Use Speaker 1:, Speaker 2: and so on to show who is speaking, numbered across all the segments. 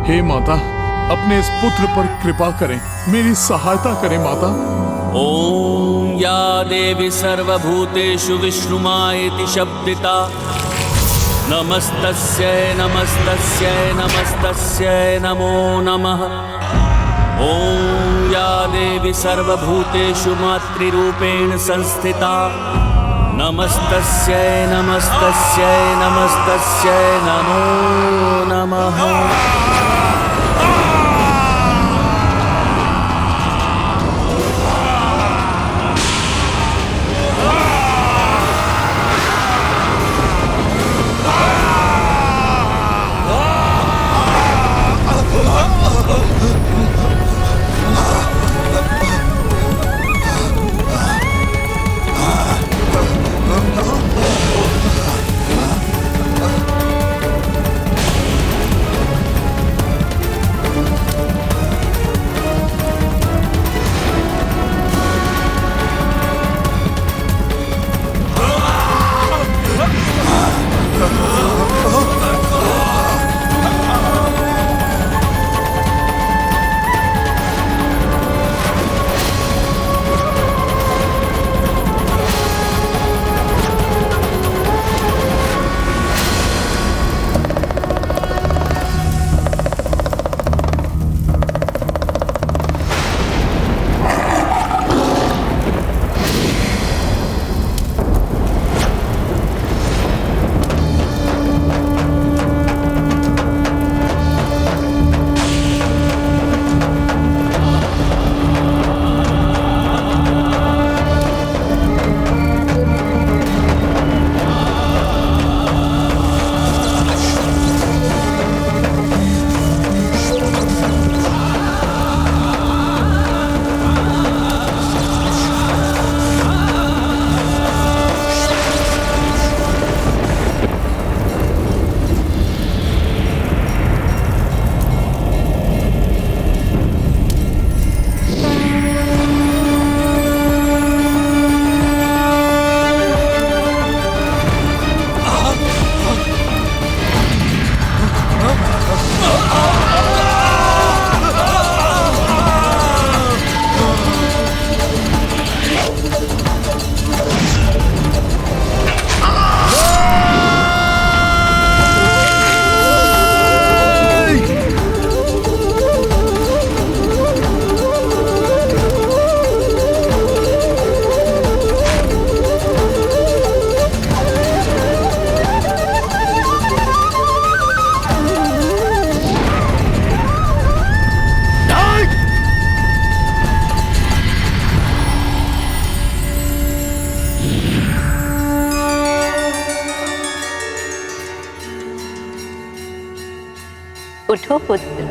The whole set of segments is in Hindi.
Speaker 1: हे माता, अपने इस पुत्र पर कृपा करें, मेरी सहायता करें माता।
Speaker 2: ओम या देवी सर्वभूतेषु विष्णुमायेति शब्दिता नमस्तस्यै नमस्तस्यै नमस्तस्यै नमो नमः। ओम या देवी सर्वभूतेषु मातृरूपेण संस्थिता नमस्तस्यै नमस्तस्यै नमस्तस्यै नमो नमः।
Speaker 3: उठो पुत्र।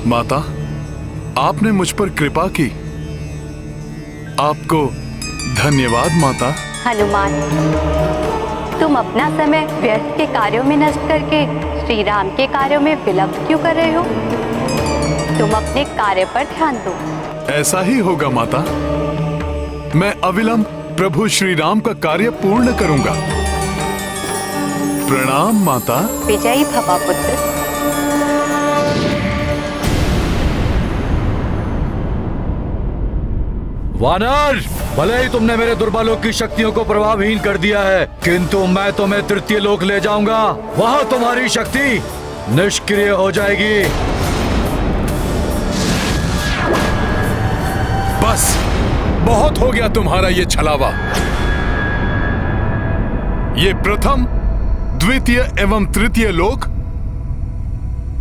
Speaker 1: माता, आपने मुझ पर कृपा की, आपको धन्यवाद माता।
Speaker 3: हनुमान, तुम अपना समय व्यर्थ के कार्यों में नष्ट करके श्री राम के कार्यों में विलंब क्यों कर रहे हो? तुम अपने कार्य पर ध्यान दो।
Speaker 1: ऐसा ही होगा माता, मैं अविलंब प्रभु श्री राम का कार्य पूर्ण करूंगा। प्रणाम माता।
Speaker 3: विजयी भवा पुत्र।
Speaker 4: वानर, भले ही तुमने मेरे दुर्बलों की शक्तियों को प्रभावहीन कर दिया है, किंतु मैं तुम्हें तृतीय लोक ले जाऊंगा। वहां तुम्हारी शक्ति निष्क्रिय हो जाएगी।
Speaker 1: बस, बहुत हो गया तुम्हारा ये छलावा। ये प्रथम, द्वितीय एवं तृतीय लोक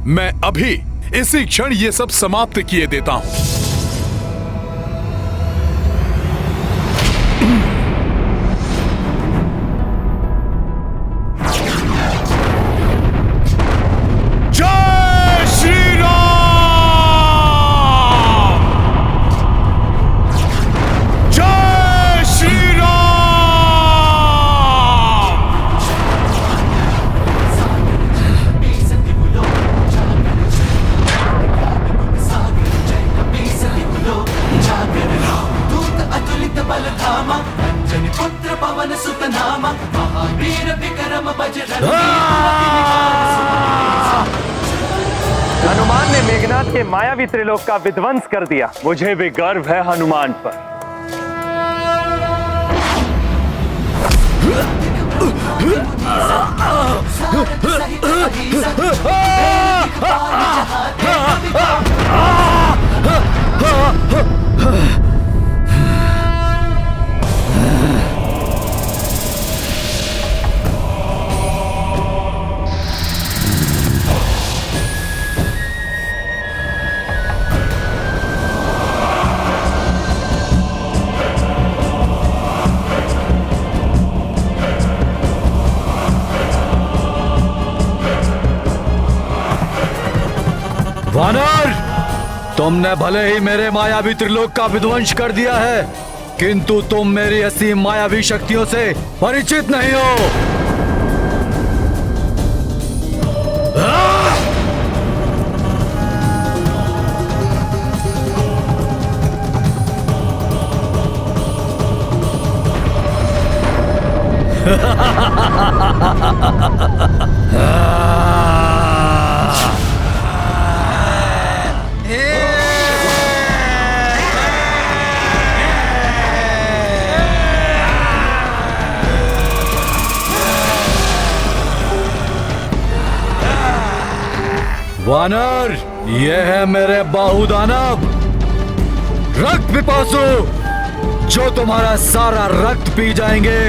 Speaker 1: मैं अभी इसी क्षण ये सब समाप्त किए देता हूं। जय श्री राम! जय श्री राम!
Speaker 5: तुमने मेघनाथ के मायावी त्रिलोक का विध्वंस कर दिया। मुझे भी गर्व है हनुमान पर।
Speaker 4: वानर, तुमने भले ही मेरे मायावी त्रिलोक का विध्वंस कर दिया है, किंतु तुम मेरी असीम मायावी शक्तियों से परिचित नहीं हो। वानर, ये है मेरे बाहुदानव रक्त पिपासु, जो तुम्हारा सारा रक्त पी जाएंगे।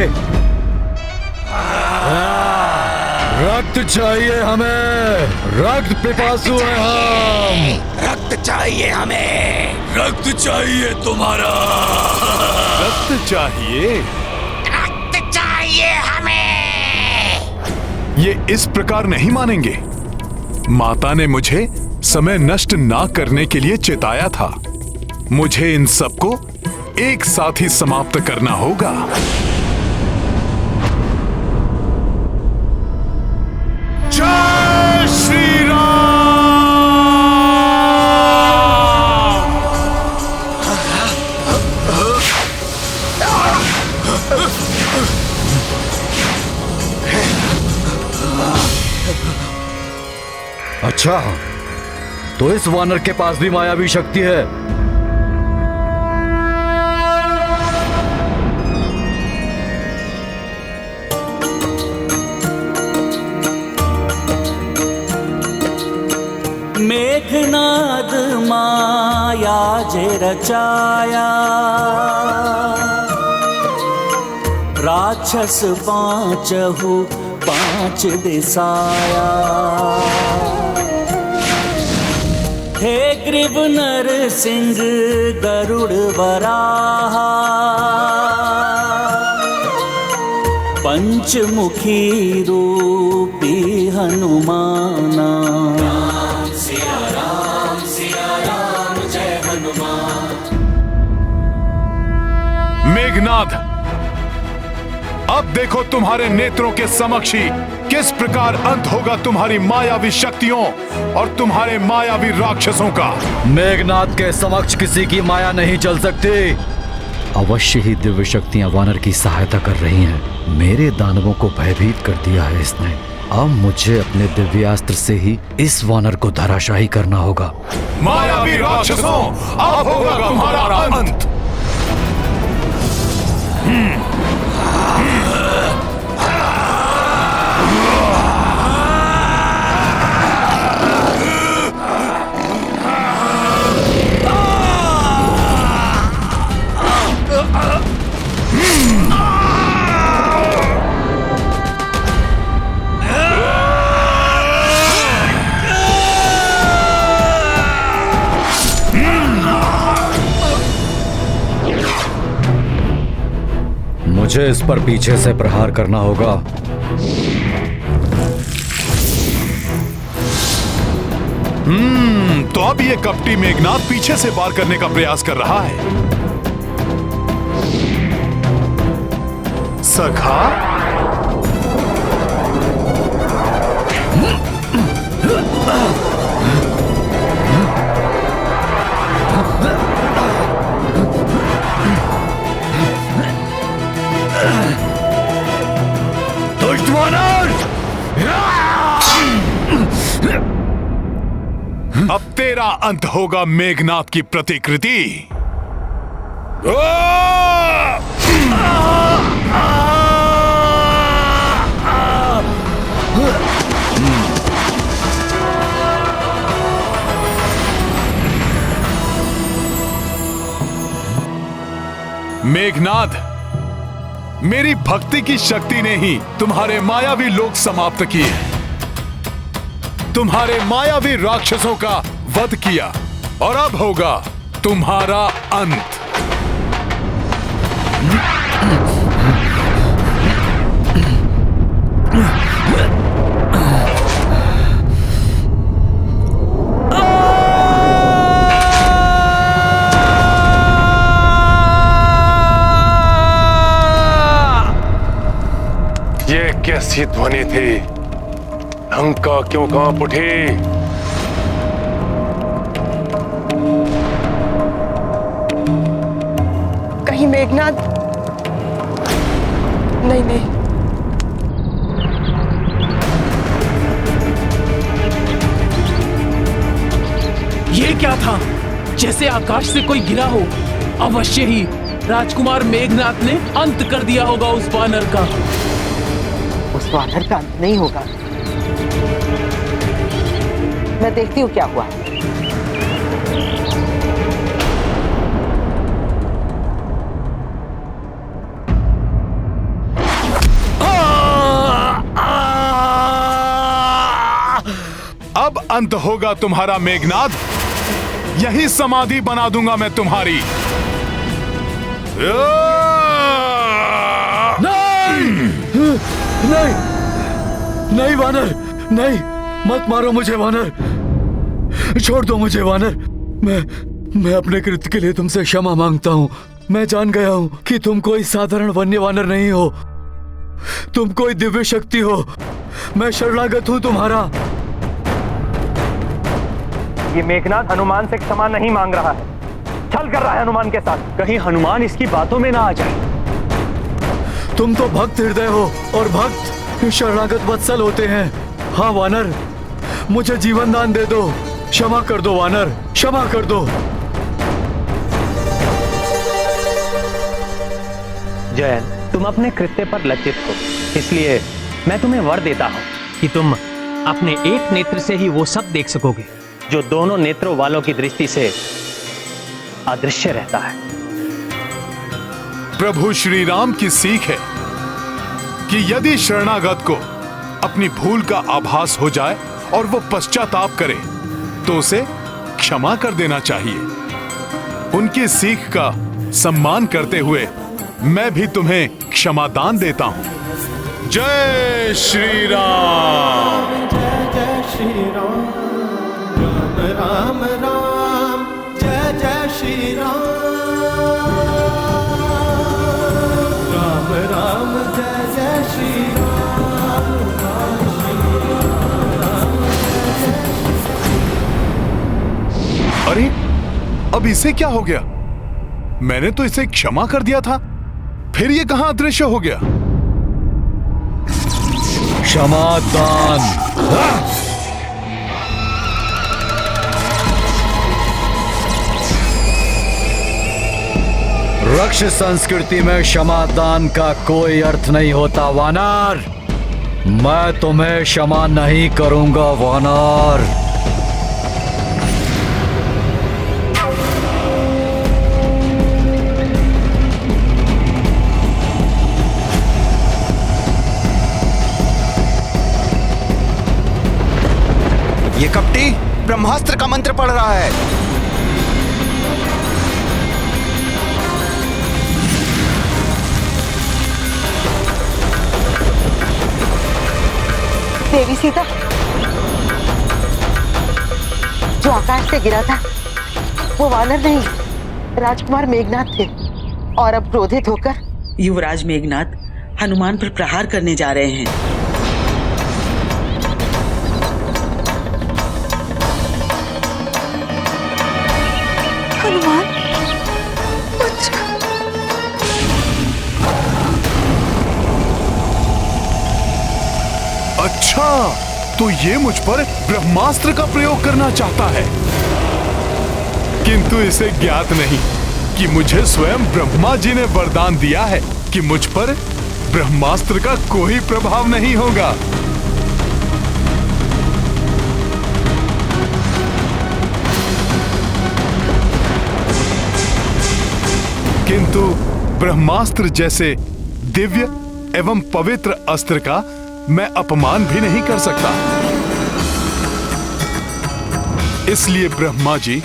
Speaker 4: रक्त चाहिए हमें, रक्त पिपासु हैं हम।
Speaker 6: रक्त चाहिए हमें, रक्त चाहिए तुम्हारा,
Speaker 1: रक्त चाहिए,
Speaker 6: रक्त चाहिए हमें।
Speaker 1: ये इस प्रकार नहीं मानेंगे। माता ने मुझे समय नष्ट ना करने के लिए चेताया था। मुझे इन सबको एक साथ ही समाप्त करना होगा। जय श्री राम।
Speaker 4: अच्छा, तो इस वानर के पास भी मायावी शक्ति है।
Speaker 2: मेघनाद माया जे रचाया, राक्षस पांचहु पांच दिसाया। हे ग्रीव नर सिंह गरुड़ वराहा, पंचमुखी रूपी हनुमाना। राम सिया राम जय हनुमान।
Speaker 1: मेघनाद, अब देखो तुम्हारे नेत्रों के समक्ष ही किस प्रकार अंत होगा तुम्हारी मायावी शक्तियों और तुम्हारे मायावी राक्षसों का।
Speaker 4: मेघनाद के समक्ष किसी की माया नहीं चल सकती। अवश्य ही दिव्य शक्तियां वानर की सहायता कर रही हैं। मेरे दानवों को भयभीत कर दिया है इसने। अब मुझे अपने दिव्यास्त्र से ही इस वानर को धराशायी करना होगा।
Speaker 1: मायावी राक्षसों, अब होगा तुम्हारा अंत।
Speaker 4: मुझे इस पर पीछे से प्रहार करना होगा।
Speaker 1: तो अब ये कपटी मेघनाद पीछे से वार करने का प्रयास कर रहा है। सखा,
Speaker 4: दुष्ट वानर!
Speaker 1: अब तेरा अंत होगा मेघनाद की प्रतिकृति। मेघनाद, मेरी भक्ति की शक्ति ने ही तुम्हारे मायावी लोक समाप्त किए, तुम्हारे मायावी राक्षसों का वध किया, और अब होगा तुम्हारा अंत।
Speaker 5: ये कैसी ध्वनि थी? लंका क्यों कांप उठी?
Speaker 7: कहीं मेघनाद? नहीं नहीं,
Speaker 8: ये क्या था? जैसे आकाश से कोई गिरा हो। अवश्य ही राजकुमार मेघनाद ने अंत कर दिया होगा उस वानर का।
Speaker 7: उस वानर का अंत नहीं होगा। मैं देखती हूँ क्या हुआ।
Speaker 1: अब अंत होगा तुम्हारा मेघनाद, यही समाधि बना दूंगा मैं तुम्हारी।
Speaker 4: नहीं, नहीं वानर, नहीं, मत मारो मुझे वानर, छोड़ दो मुझे वानर। मैं अपने कृत्य के लिए तुमसे क्षमा मांगता हूँ। मैं जान गया हूँ कि तुम कोई साधारण वन्य वानर नहीं हो, तुम कोई दिव्य शक्ति हो। मैं शरणागत हूँ तुम्हारा।
Speaker 5: ये मेघनाद हनुमान से क्षमा नहीं मांग रहा है, छल कर रहा है हनुमान के साथ। कहीं हनुमान इसकी बातों में ना आ जाए।
Speaker 4: तुम तो भक्त हृदय हो, और भक्त शरणागत वत्सल होते हैं। हाँ वानर, मुझे जीवन दान दे दो, क्षमा कर दो वानर, क्षमा कर दो।
Speaker 9: जयन, तुम अपने कृत्य पर लज्जित हो, इसलिए मैं तुम्हें वर देता हूं कि तुम अपने एक नेत्र से ही वो सब देख सकोगे जो दोनों नेत्रों वालों की दृष्टि से अदृश्य रहता है।
Speaker 1: प्रभु श्री राम की सीख है कि यदि शरणागत को अपनी भूल का आभास हो जाए और वो पश्चाताप करे तो उसे क्षमा कर देना चाहिए। उनकी सीख का सम्मान करते हुए मैं भी तुम्हें क्षमादान देता हूं। जय श्री राम।
Speaker 10: जय जय श्री राम, राम राम राम, जय जय श्री राम, राम राम जय जय श्री राम,
Speaker 1: अरे अब इसे क्या हो गया? मैंने तो इसे क्षमा कर दिया था, फिर ये कहां अदृश्य हो गया?
Speaker 4: क्षमादान। रक्ष संस्कृति में क्षमादान का कोई अर्थ नहीं होता वानर। मैं तुम्हें क्षमा नहीं करूंगा वानर।
Speaker 6: ये कपटी ब्रह्मास्त्र का मंत्र पढ़ रहा है।
Speaker 7: देवी सीता, जो आकाश से गिरा था वो वानर नहीं, राजकुमार मेघनाद थे। और अब क्रोधित होकर
Speaker 11: युवराज मेघनाद हनुमान पर प्रहार करने जा रहे हैं।
Speaker 7: हनुमान,
Speaker 1: अच्छा, तो ये मुझ पर ब्रह्मास्त्र का प्रयोग करना चाहता है, किंतु इसे ज्ञात नहीं कि मुझे स्वयं ब्रह्मा जी ने वरदान दिया है कि मुझ पर ब्रह्मास्त्र का कोई प्रभाव नहीं होगा। किंतु ब्रह्मास्त्र जैसे दिव्य एवं पवित्र अस्त्र का मैं अपमान भी नहीं कर सकता। इसलिए ब्रह्मा जी,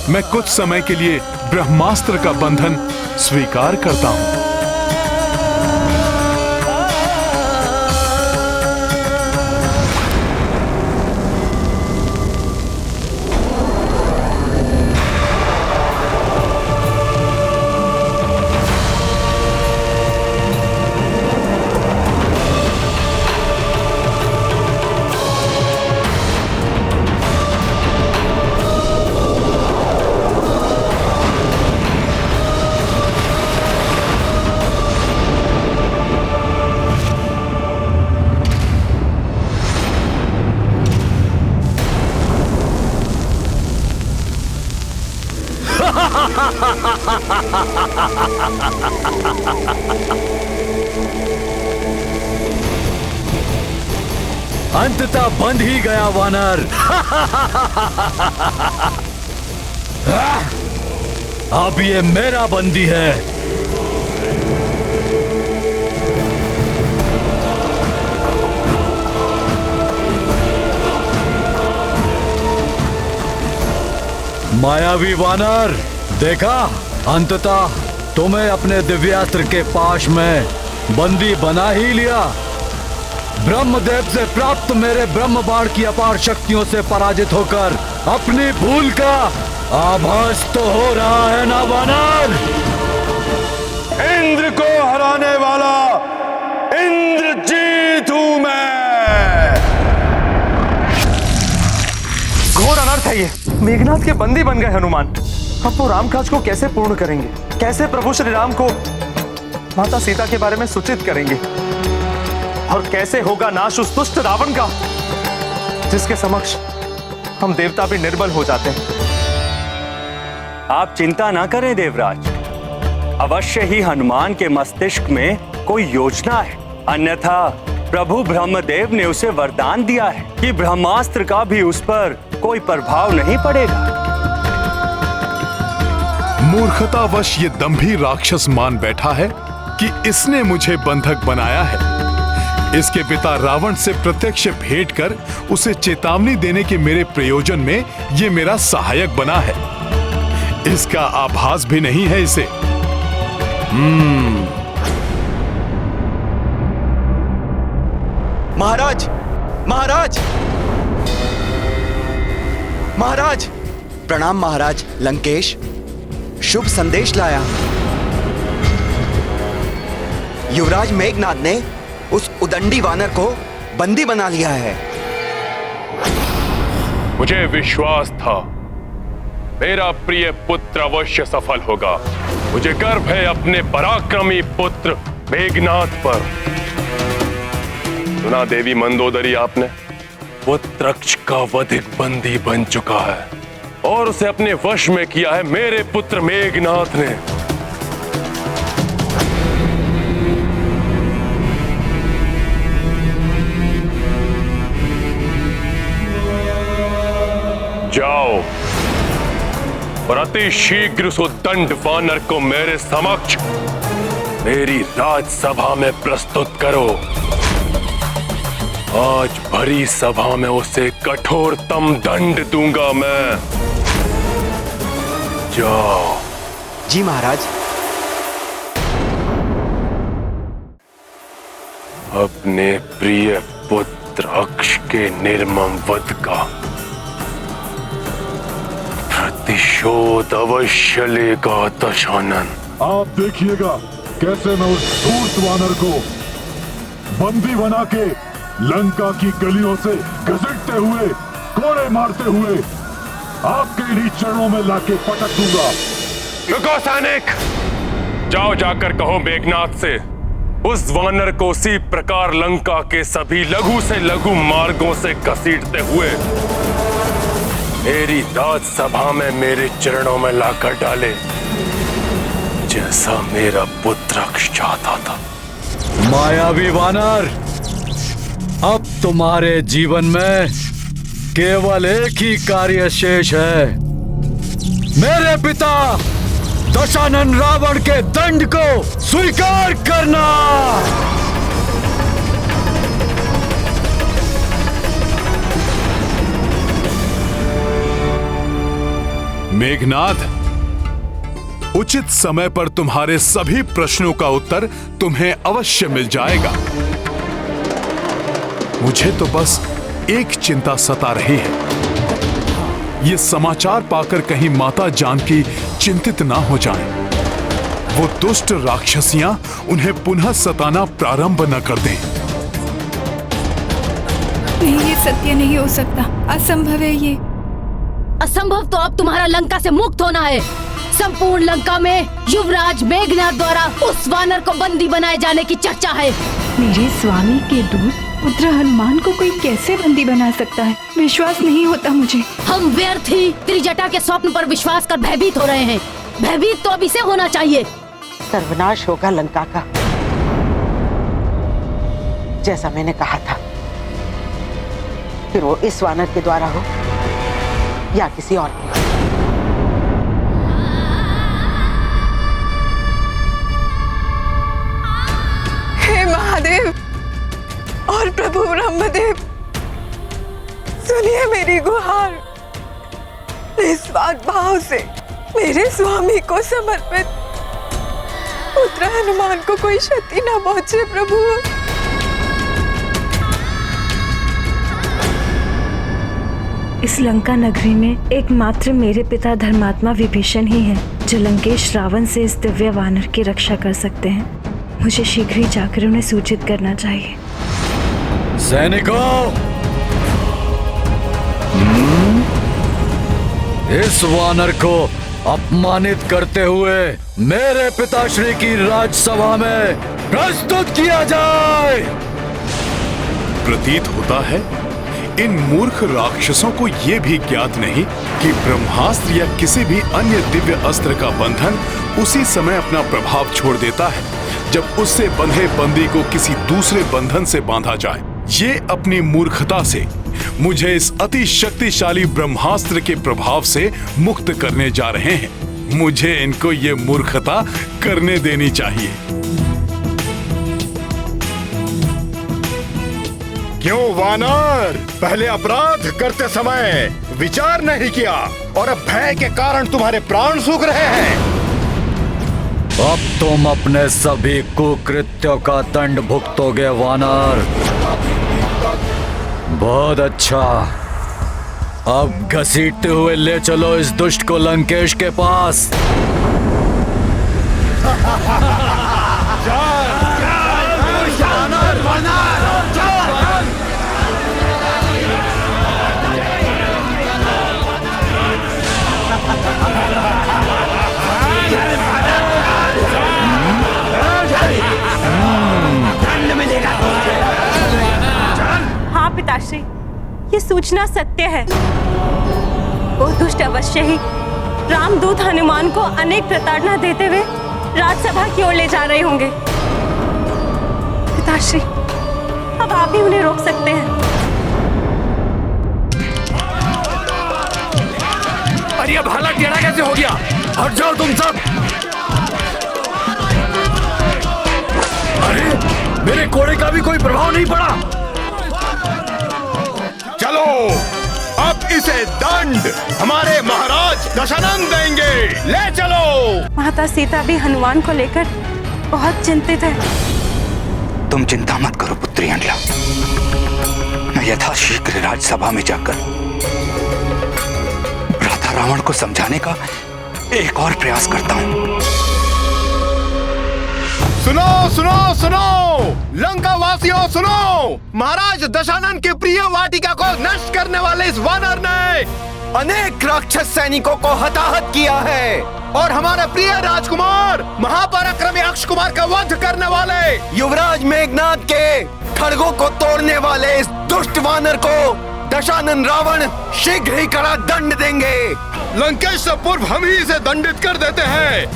Speaker 1: मैं कुछ समय के लिए ब्रह्मास्त्र का बंधन स्वीकार करता हूं।
Speaker 4: अंततः बंध ही गया वानर। अब ये मेरा बंदी है। मायावी वानर, देखा, अंततः तुम्हें अपने दिव्यास्त्र के पाश में बंदी बना ही लिया। ब्रह्मदेव से प्राप्त मेरे ब्रह्म बाण की अपार शक्तियों से पराजित होकर अपनी भूल का आभास तो हो रहा है ना वानर?
Speaker 6: इंद्र को हराने वाला इंद्रजीत हूं मैं।
Speaker 5: घोर अनर्थ है ये। मेघनाथ के बंदी बन गए हनुमान। अब वो रामकाज को कैसे पूर्ण करेंगे? कैसे प्रभु श्री राम को माता सीता के बारे में सूचित करेंगे? और कैसे होगा नाश उस दुष्ट रावण का, जिसके समक्ष हम देवता भी निर्बल हो जाते हैं।
Speaker 9: आप चिंता ना करें देवराज, अवश्य ही हनुमान के मस्तिष्क में कोई योजना है। अन्यथा प्रभु ब्रह्मदेव ने उसे वरदान दिया है कि ब्रह्मास्त्र का भी उस पर कोई प्रभाव नहीं पड़ेगा।
Speaker 1: मूर्खतावश ये दंभी राक्षस मान बैठा है कि इसने मुझे बंधक बनाया है। इसके पिता रावण से प्रत्यक्ष भेंट कर उसे चेतावनी देने के मेरे प्रयोजन में ये मेरा सहायक बना है। इसका आभास भी नहीं है इसे।
Speaker 12: महाराज, महाराज, महाराज, प्रणाम महाराज। लंकेश शुभ संदेश लाया। युवराज मेघनाद ने उस उदंडी वानर को बंदी बना लिया है।
Speaker 13: मुझे विश्वास था मेरा प्रिय पुत्र अवश्य सफल होगा। मुझे गर्व है अपने पराक्रमी पुत्र मेघनाद पर। सुना देवी मंदोदरी आपने? वो तृक्ष का वधिक बंदी बन चुका है और उसे अपने वश में किया है मेरे पुत्र मेघनाद ने। जाओ और अति शीघ्र उस दंड वानर को मेरे समक्ष मेरी राजसभा में प्रस्तुत करो। आज भरी सभा में उसे कठोरतम दंड दूंगा मैं। जाओ।
Speaker 12: जी महाराज।
Speaker 13: अपने प्रिय पुत्र अक्ष के निर्मम वध का प्रतिशोध अवश्य लेगा दशानन।
Speaker 14: आप देखिएगा कैसे मैं उस धूर्त वानर को बंदी बना के लंका की गलियों से घसीटते हुए, कोड़े मारते हुए आपके इन्हीं चरणों में लाके पटक दूंगा।
Speaker 13: रुको सैनिक, जाओ जाकर कहो मेघनाद से उस वानर को उसी प्रकार लंका के सभी लघु से लघु मार्गों से घसीटते हुए मेरी राजसभा में मेरे चरणों में लाकर डाले, जैसा मेरा पुत्र चाहता था।
Speaker 4: मायावी वानर, अब तुम्हारे जीवन में केवल एक ही कार्य शेष है, मेरे पिता दशानन रावण के दंड को स्वीकार करना।
Speaker 1: मेघनाद, उचित समय पर तुम्हारे सभी प्रश्नों का उत्तर तुम्हें अवश्य मिल जाएगा। मुझे तो बस एक चिंता सता रही है, ये समाचार पाकर कहीं माता जानकी चिंतित ना हो जाएं। वो दुष्ट राक्षसियां उन्हें पुनः सताना प्रारंभ न कर दें।
Speaker 15: नहीं, ये सत्य नहीं हो सकता, असंभव है ये।
Speaker 16: असंभव तो अब तुम्हारा लंका से मुक्त होना है। संपूर्ण लंका में युवराज मेघनाद द्वारा उस वानर को बंदी बनाए जाने की चर्चा है।
Speaker 15: मेरे स्वामी के दूत पुत्र हनुमान को कोई कैसे बंदी बना सकता है? विश्वास नहीं होता मुझे।
Speaker 16: हम व्यर्थ ही त्रिजटा के स्वप्न पर विश्वास कर भयभीत हो रहे हैं। भयभीत तो अभी से होना चाहिए।
Speaker 7: सर्वनाश होगा लंका का, जैसा मैंने कहा था। फिर वो इस वानर के द्वारा हो या किसी और के।
Speaker 15: हे महादेव और प्रभु ब्रह्मदेव, सुनिए मेरी गुहार। निस्वार्थ भाव से मेरे स्वामी को समर्पित पुत्र हनुमान को कोई क्षति न पहुंचे प्रभु।
Speaker 17: इस लंका नगरी में एकमात्र मेरे पिता धर्मात्मा विभीषण ही हैं, जो लंकेश रावण से इस दिव्य वानर की रक्षा कर सकते हैं। मुझे शीघ्र ही जाकर उन्हें सूचित करना चाहिए।
Speaker 4: सैनिकों, इस वानर को अपमानित करते हुए मेरे पिताश्री की राजसभा में प्रस्तुत किया जाए।
Speaker 1: प्रतीत होता है इन मूर्ख राक्षसों को यह भी ज्ञात नहीं कि ब्रह्मास्त्र या किसी भी अन्य दिव्य अस्त्र का बंधन उसी समय अपना प्रभाव छोड़ देता है जब उससे बंधे बंदी को किसी दूसरे बंधन से बांधा जाए। ये अपनी मूर्खता से मुझे इस अति शक्तिशाली ब्रह्मास्त्र के प्रभाव से मुक्त करने जा रहे हैं। मुझे इनको ये मूर्खता करने देनी चाहिए।
Speaker 14: क्यों वानर, पहले अपराध करते समय विचार नहीं किया और अब भय के कारण तुम्हारे प्राण सूख रहे हैं।
Speaker 4: अब तुम अपने सभी कुकृत्यों का दंड भुगतोगे वानर। बहुत अच्छा, अब घसीटते हुए ले चलो इस दुष्ट को लंकेश के पास।
Speaker 18: हाँ पिताश्री, ये सूचना सत्य है। वो दुष्ट अवश्य ही रामदूत हनुमान को अनेक प्रताड़ना देते हुए राजसभा की ओर ले जा रहे होंगे। पिताश्री, अब आप ही उन्हें रोक सकते हैं।
Speaker 4: अरे अब हालत टेढ़ा कैसे हो गया? हट जाओ तुम सब। अरे मेरे घोड़े का भी कोई प्रभाव नहीं पड़ा।
Speaker 14: चलो, अब इसे दंड हमारे महाराज दशानन देंगे। ले चलो।
Speaker 18: माता सीता भी हनुमान को लेकर बहुत चिंतित है।
Speaker 12: तुम चिंता मत करो पुत्री अंडला, मैं यथाशीघ्र राजसभा में जाकर भ्राता रावण को समझाने का एक और प्रयास करता हूं।
Speaker 14: सुनो सुनो सुनो, लंका वासियों सुनो, महाराज दशानन की प्रिय वाटिका को नष्ट करने वाले इस वानर ने
Speaker 12: अनेक राक्षस सैनिकों को हताहत किया है और हमारा प्रिय राजकुमार महापराक्रमी अक्ष कुमार का वध करने वाले युवराज मेघनाद के खड़गों को तोड़ने वाले इस दुष्ट वानर को दशानन रावण शीघ्र ही कड़ा दंड देंगे।
Speaker 6: लंकेश से पूर्व हम ही इसे दंडित कर देते हैं।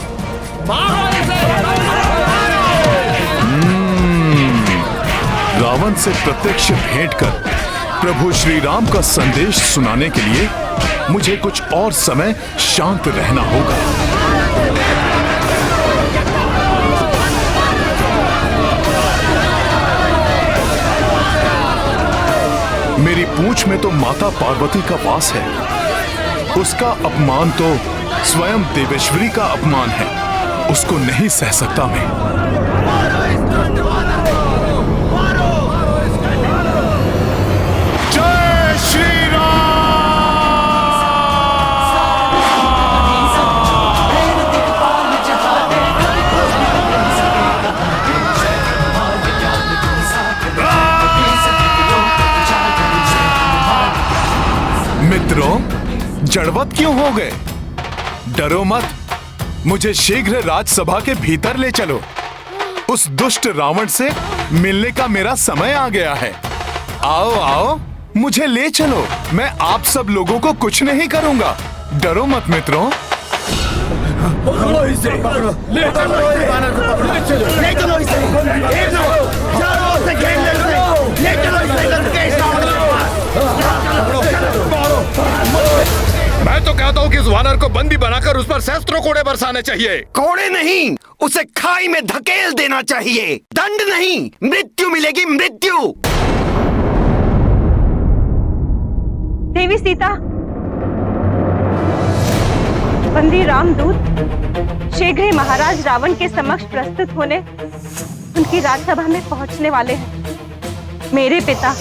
Speaker 1: रावण से प्रत्यक्ष भेंट कर प्रभु श्री राम का संदेश सुनाने के लिए मुझे कुछ और समय शांत रहना होगा। मेरी पूंछ में तो माता पार्वती का वास है, उसका अपमान तो स्वयं देवेश्वरी का अपमान है, उसको नहीं सह सकता मैं। जय श्री राम। मित्रों, जड़वत क्यों हो गए? डरो मत, मुझे शीघ्र राजसभा के भीतर ले चलो। उस दुष्ट रावण से मिलने का मेरा समय आ गया है। आओ आओ, मुझे ले चलो, मैं आप सब लोगों को कुछ नहीं करूंगा। डरो मत मित्रों।
Speaker 6: पकड़ो इसे, पकड़ो, ले चलो इसे, वानर को पकड़ो, ले चलो इसे, चारों ओर से घेर ले इसे, ले चलो इसे लंकेश रावण के पास। मैं तो कहता हूँ कि इस वानर को बंदी बनाकर उस पर शस्त्रों कोड़े बरसाने चाहिए।
Speaker 12: कोड़े नहीं, उसे खाई में धकेल देना चाहिए। दंड नहीं, मृत्यु मिलेगी, मृत्यु।
Speaker 18: देवी सीता, बंदी रामदूत शीघ्र ही महाराज रावण के समक्ष प्रस्तुत होने उनकी राजसभा में पहुंचने वाले हैं। मेरे पिता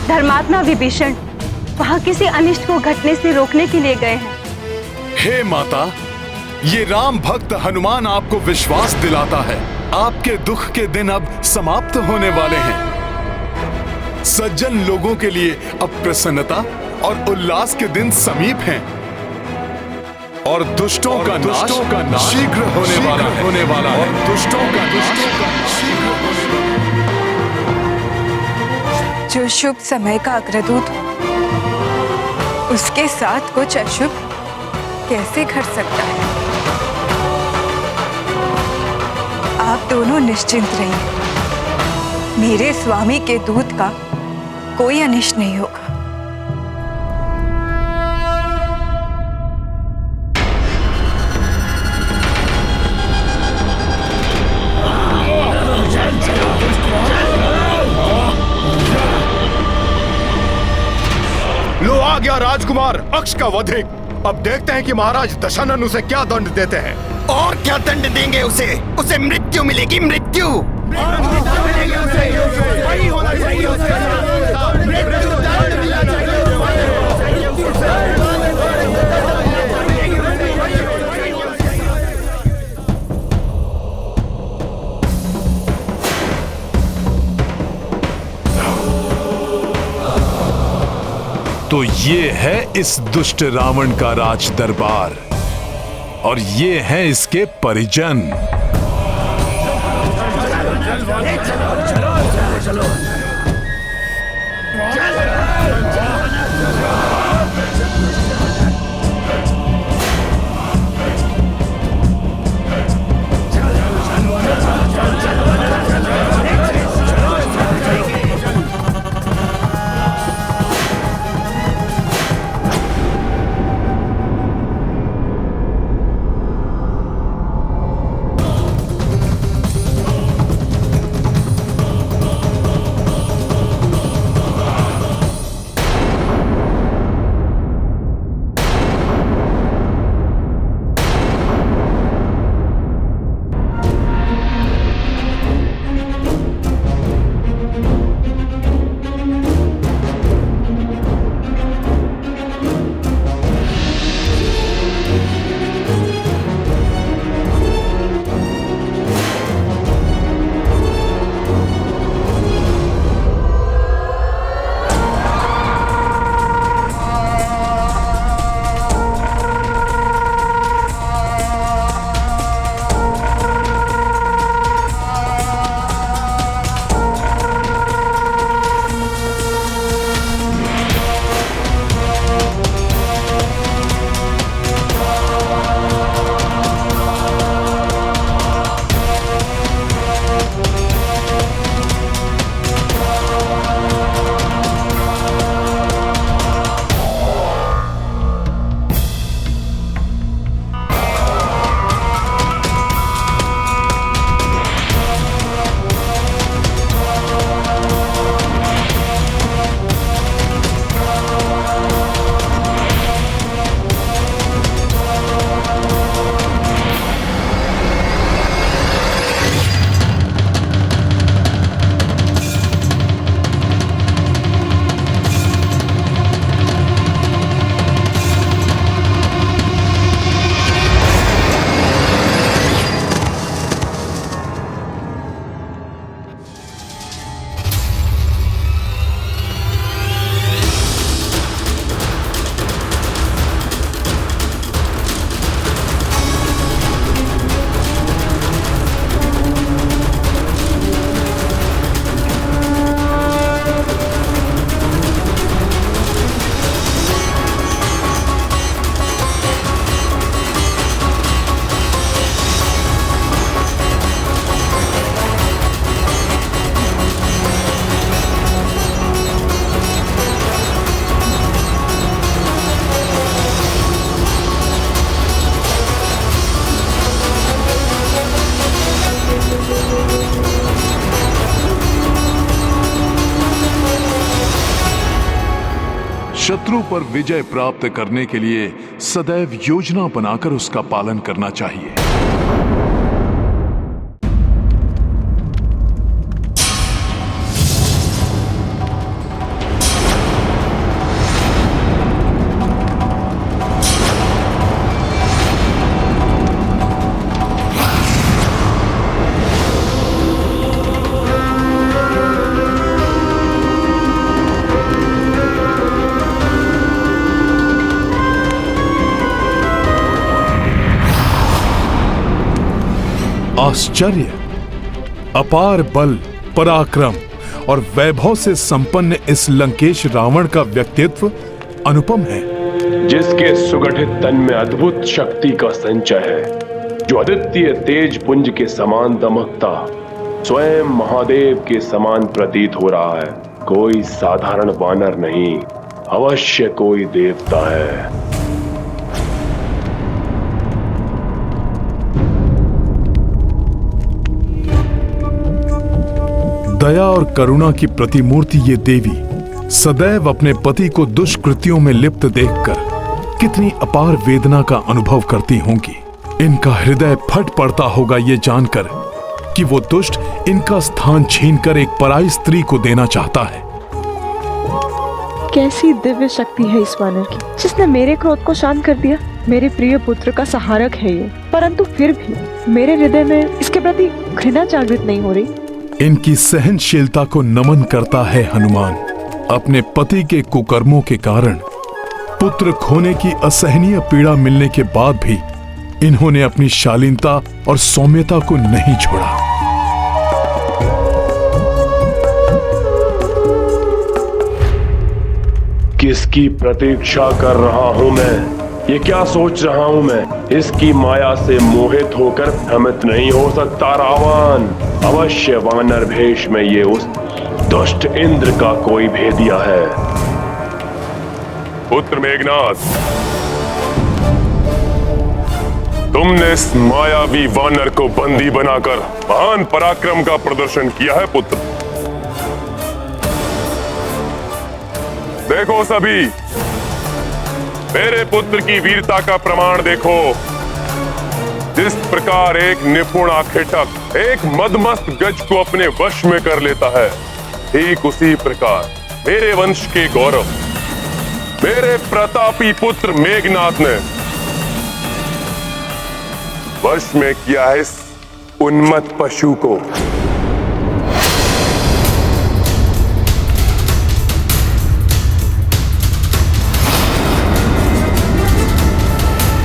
Speaker 18: धर्मात्मा विभीषण वहां किसी अनिष्ट को घटने से रोकने के लिए गए हैं।
Speaker 1: हे माता, ये राम भक्त हनुमान आपको विश्वास दिलाता है, आपके दुख के दिन अब समाप्त होने वाले हैं। सज्जन लोगों के लिए अब प्रसन्नता और उल्लास के दिन समीप हैं और दुष्टों का नाश शीघ्र होने वाला है। और दुष्टों का
Speaker 15: जो शुभ समय का अग्रदूत उसके साथ कुछ अशुभ कैसे घट सकता है? आप दोनों निश्चिंत रहिए, मेरे स्वामी के दूत का कोई अनिष्ट नहीं होगा।
Speaker 6: लो आ गया राजकुमार अक्ष का वधिक। अब देखते हैं कि महाराज दशानन उसे क्या दंड देते हैं।
Speaker 12: और क्या दंड देंगे उसे? उसे मृत्यु मिलेगी, मृत्यु।
Speaker 1: तो ये है इस दुष्ट रावण का राज दरबार और ये हैं इसके परिजन। शत्रु पर विजय प्राप्त करने के लिए सदैव योजना बनाकर उसका पालन करना चाहिए। आश्चर्य, अपार बल, पराक्रम और वैभव से संपन्न इस लंकेश रावण का व्यक्तित्व अनुपम है,
Speaker 13: जिसके सुगठित तन में अद्भुत शक्ति का संचय है, जो अद्वितीय तेज पुंज के समान दमकता स्वयं महादेव के समान प्रतीत हो रहा है। कोई साधारण वानर नहीं, अवश्य कोई देवता है।
Speaker 1: दया और करुणा की प्रतिमूर्ति ये देवी सदैव अपने पति को दुष्कृत्यों में लिप्त देखकर कितनी अपार वेदना का अनुभव करती होंगी। इनका हृदय फट पड़ता होगा ये जानकर कि वो दुष्ट इनका स्थान छीनकर एक पराई स्त्री को देना चाहता है।
Speaker 15: कैसी दिव्य शक्ति है इस वानर की, जिसने मेरे क्रोध को शांत कर दिया। मेरे प्रिय पुत्र का सहारक है ये, परंतु फिर भी मेरे हृदय में इसके प्रति घृणा जागृत नहीं हो रही।
Speaker 1: इनकी सहनशीलता को नमन करता है हनुमान। अपने पति के कुकर्मों के कारण पुत्र खोने की असहनीय पीड़ा मिलने के बाद भी इन्होंने अपनी शालीनता और सौम्यता को नहीं छोड़ा।
Speaker 13: किसकी प्रतीक्षा कर रहा हूं मैं? ये क्या सोच रहा हूं मैं? इसकी माया से मोहित होकर भ्रमित नहीं हो सकता रावण। अवश्य वानर भेष में ये उस दुष्ट इंद्र का कोई भेदिया है। पुत्र मेघनाथ, तुमने इस मायावी वानर को बंदी बनाकर महान पराक्रम का प्रदर्शन किया है पुत्र। देखो सभी, मेरे पुत्र की वीरता का प्रमाण देखो। जिस प्रकार एक निपुण आखेटक एक मदमस्त गज को अपने वश में कर लेता है, ठीक उसी प्रकार मेरे वंश के गौरव, मेरे प्रतापी पुत्र मेघनाथ ने वश में किया है इस उन्मत्त पशु को।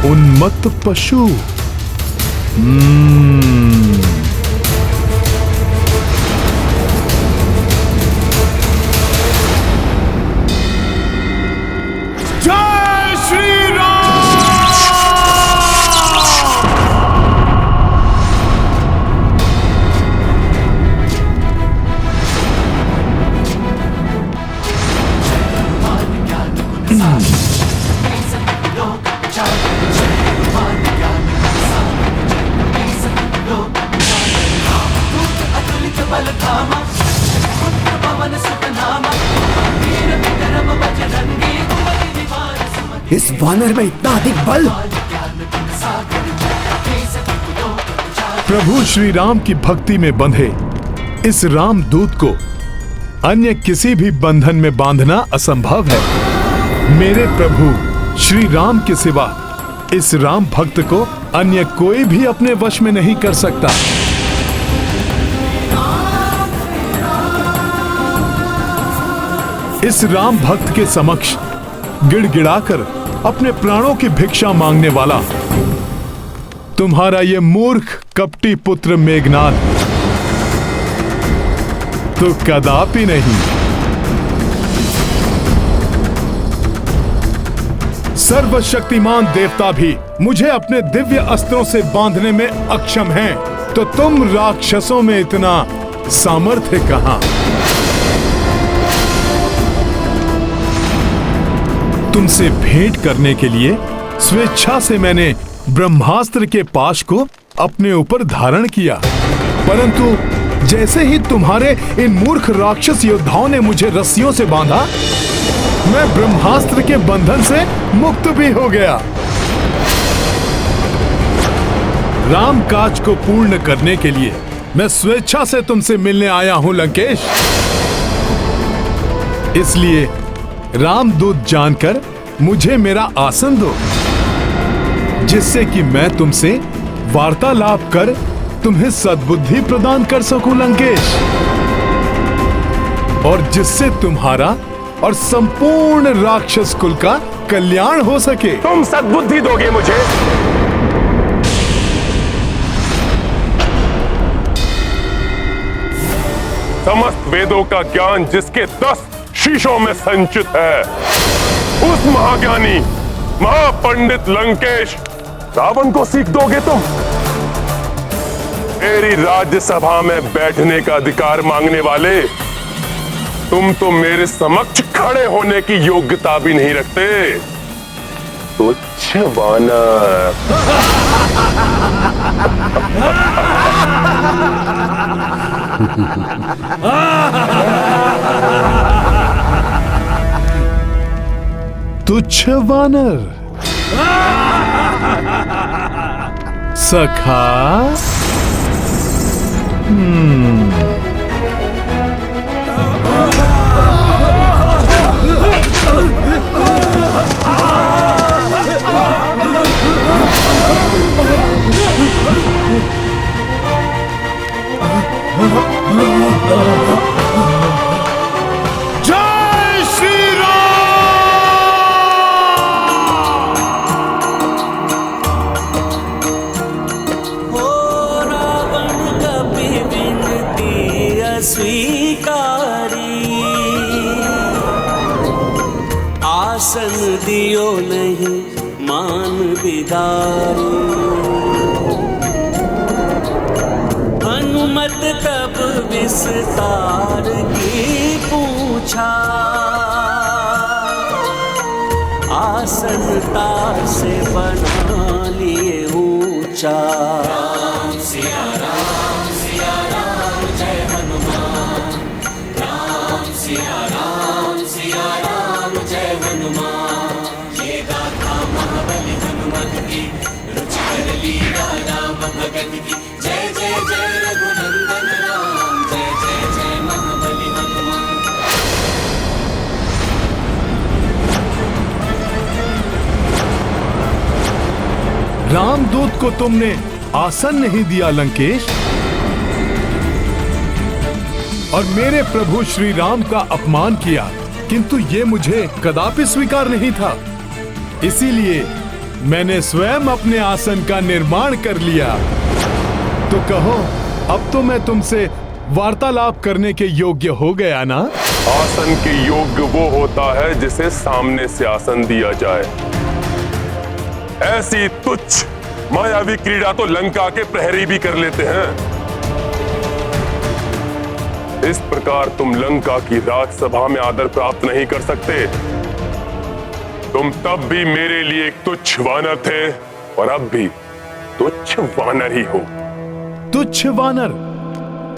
Speaker 1: उन्मत्त पशु।
Speaker 6: जय श्री राम।
Speaker 12: इस वानर में इतना अधिक बल।
Speaker 1: प्रभु श्री राम की भक्ति में बंधे इस राम दूत को अन्य किसी भी बंधन में बांधना असंभव है। मेरे प्रभु श्री राम के सिवा इस राम भक्त को अन्य कोई भी अपने वश में नहीं कर सकता। इस राम भक्त के समक्ष गिड़गिड़ाकर अपने प्राणों की भिक्षा मांगने वाला तुम्हारा ये मूर्ख कपटी पुत्र मेघनाथ तो कदापि नहीं। सर्वशक्तिमान देवता भी मुझे अपने दिव्य अस्त्रों से बांधने में अक्षम हैं, तो तुम राक्षसों में इतना सामर्थ्य कहां? तुमसे भेंट करने के लिए स्वेच्छा से मैंने ब्रह्मास्त्र के पाश को अपने ऊपर धारण किया, परंतु जैसे ही तुम्हारे इन मूर्ख राक्षस योद्धाओं ने मुझे रस्सियों से बांधा, मैं ब्रह्मास्त्र के बंधन से मुक्त भी हो गया। राम काज को पूर्ण करने के लिए मैं स्वेच्छा से तुमसे मिलने आया हूं लंकेश। इसलिए रामदूत जानकर मुझे मेरा आसन दो, जिससे कि मैं तुमसे वार्तालाप कर तुम्हें सद्बुद्धि प्रदान कर सकूं लंकेश, और जिससे तुम्हारा और संपूर्ण राक्षस कुल का कल्याण हो सके।
Speaker 13: तुम सद्बुद्धि दोगे मुझे? समस्त वेदों का ज्ञान जिसके 10 शीशों में संचित है, उस महाज्ञानी महापंडित लंकेश रावण को सीख दोगे तुम? मेरी राज्यसभा में बैठने का अधिकार मांगने वाले तुम तो मेरे समक्ष खड़े होने की योग्यता भी नहीं रखते। तुच्छ वानर।
Speaker 1: तुच्छ वानर। सखा।
Speaker 6: जय श्री
Speaker 2: स्वीकारी आसन दियो नहीं मान बिदारी। हनुमत तब विस्तार की पूछा, आसन तार से बना लिए ऊंचा। राम सिया राम जय हनुमान। राम सिया राम जय हनुमान। ये गाथा महाबली हनुमत की, रुचिकर लीला राम भगत की। जय जय जय रघुनंदन राम, जय जय जय महाबली हनुमान।
Speaker 1: रामदूत को तुमने आसन नहीं दिया लंकेश, और मेरे प्रभु श्री राम का अपमान किया, किंतु ये मुझे कदापि स्वीकार नहीं था। इसीलिए मैंने स्वयं अपने आसन का निर्माण कर लिया। तो कहो, अब तो मैं तुमसे वार्तालाप करने के योग्य हो गया ना?
Speaker 13: आसन के योग्य वो होता है जिसे सामने से आसन दिया जाए। ऐसी तुच्छ मायावी क्रीड़ा तो लंका के प्रहरी भी कर लेते हैं। इस प्रकार तुम लंका की राजसभा में आदर प्राप्त नहीं कर सकते। तुम तब भी मेरे लिए एक तुच्छ वानर थे, और अब भी तुच्छ वानर ही हो।
Speaker 1: तुच्छ वानर?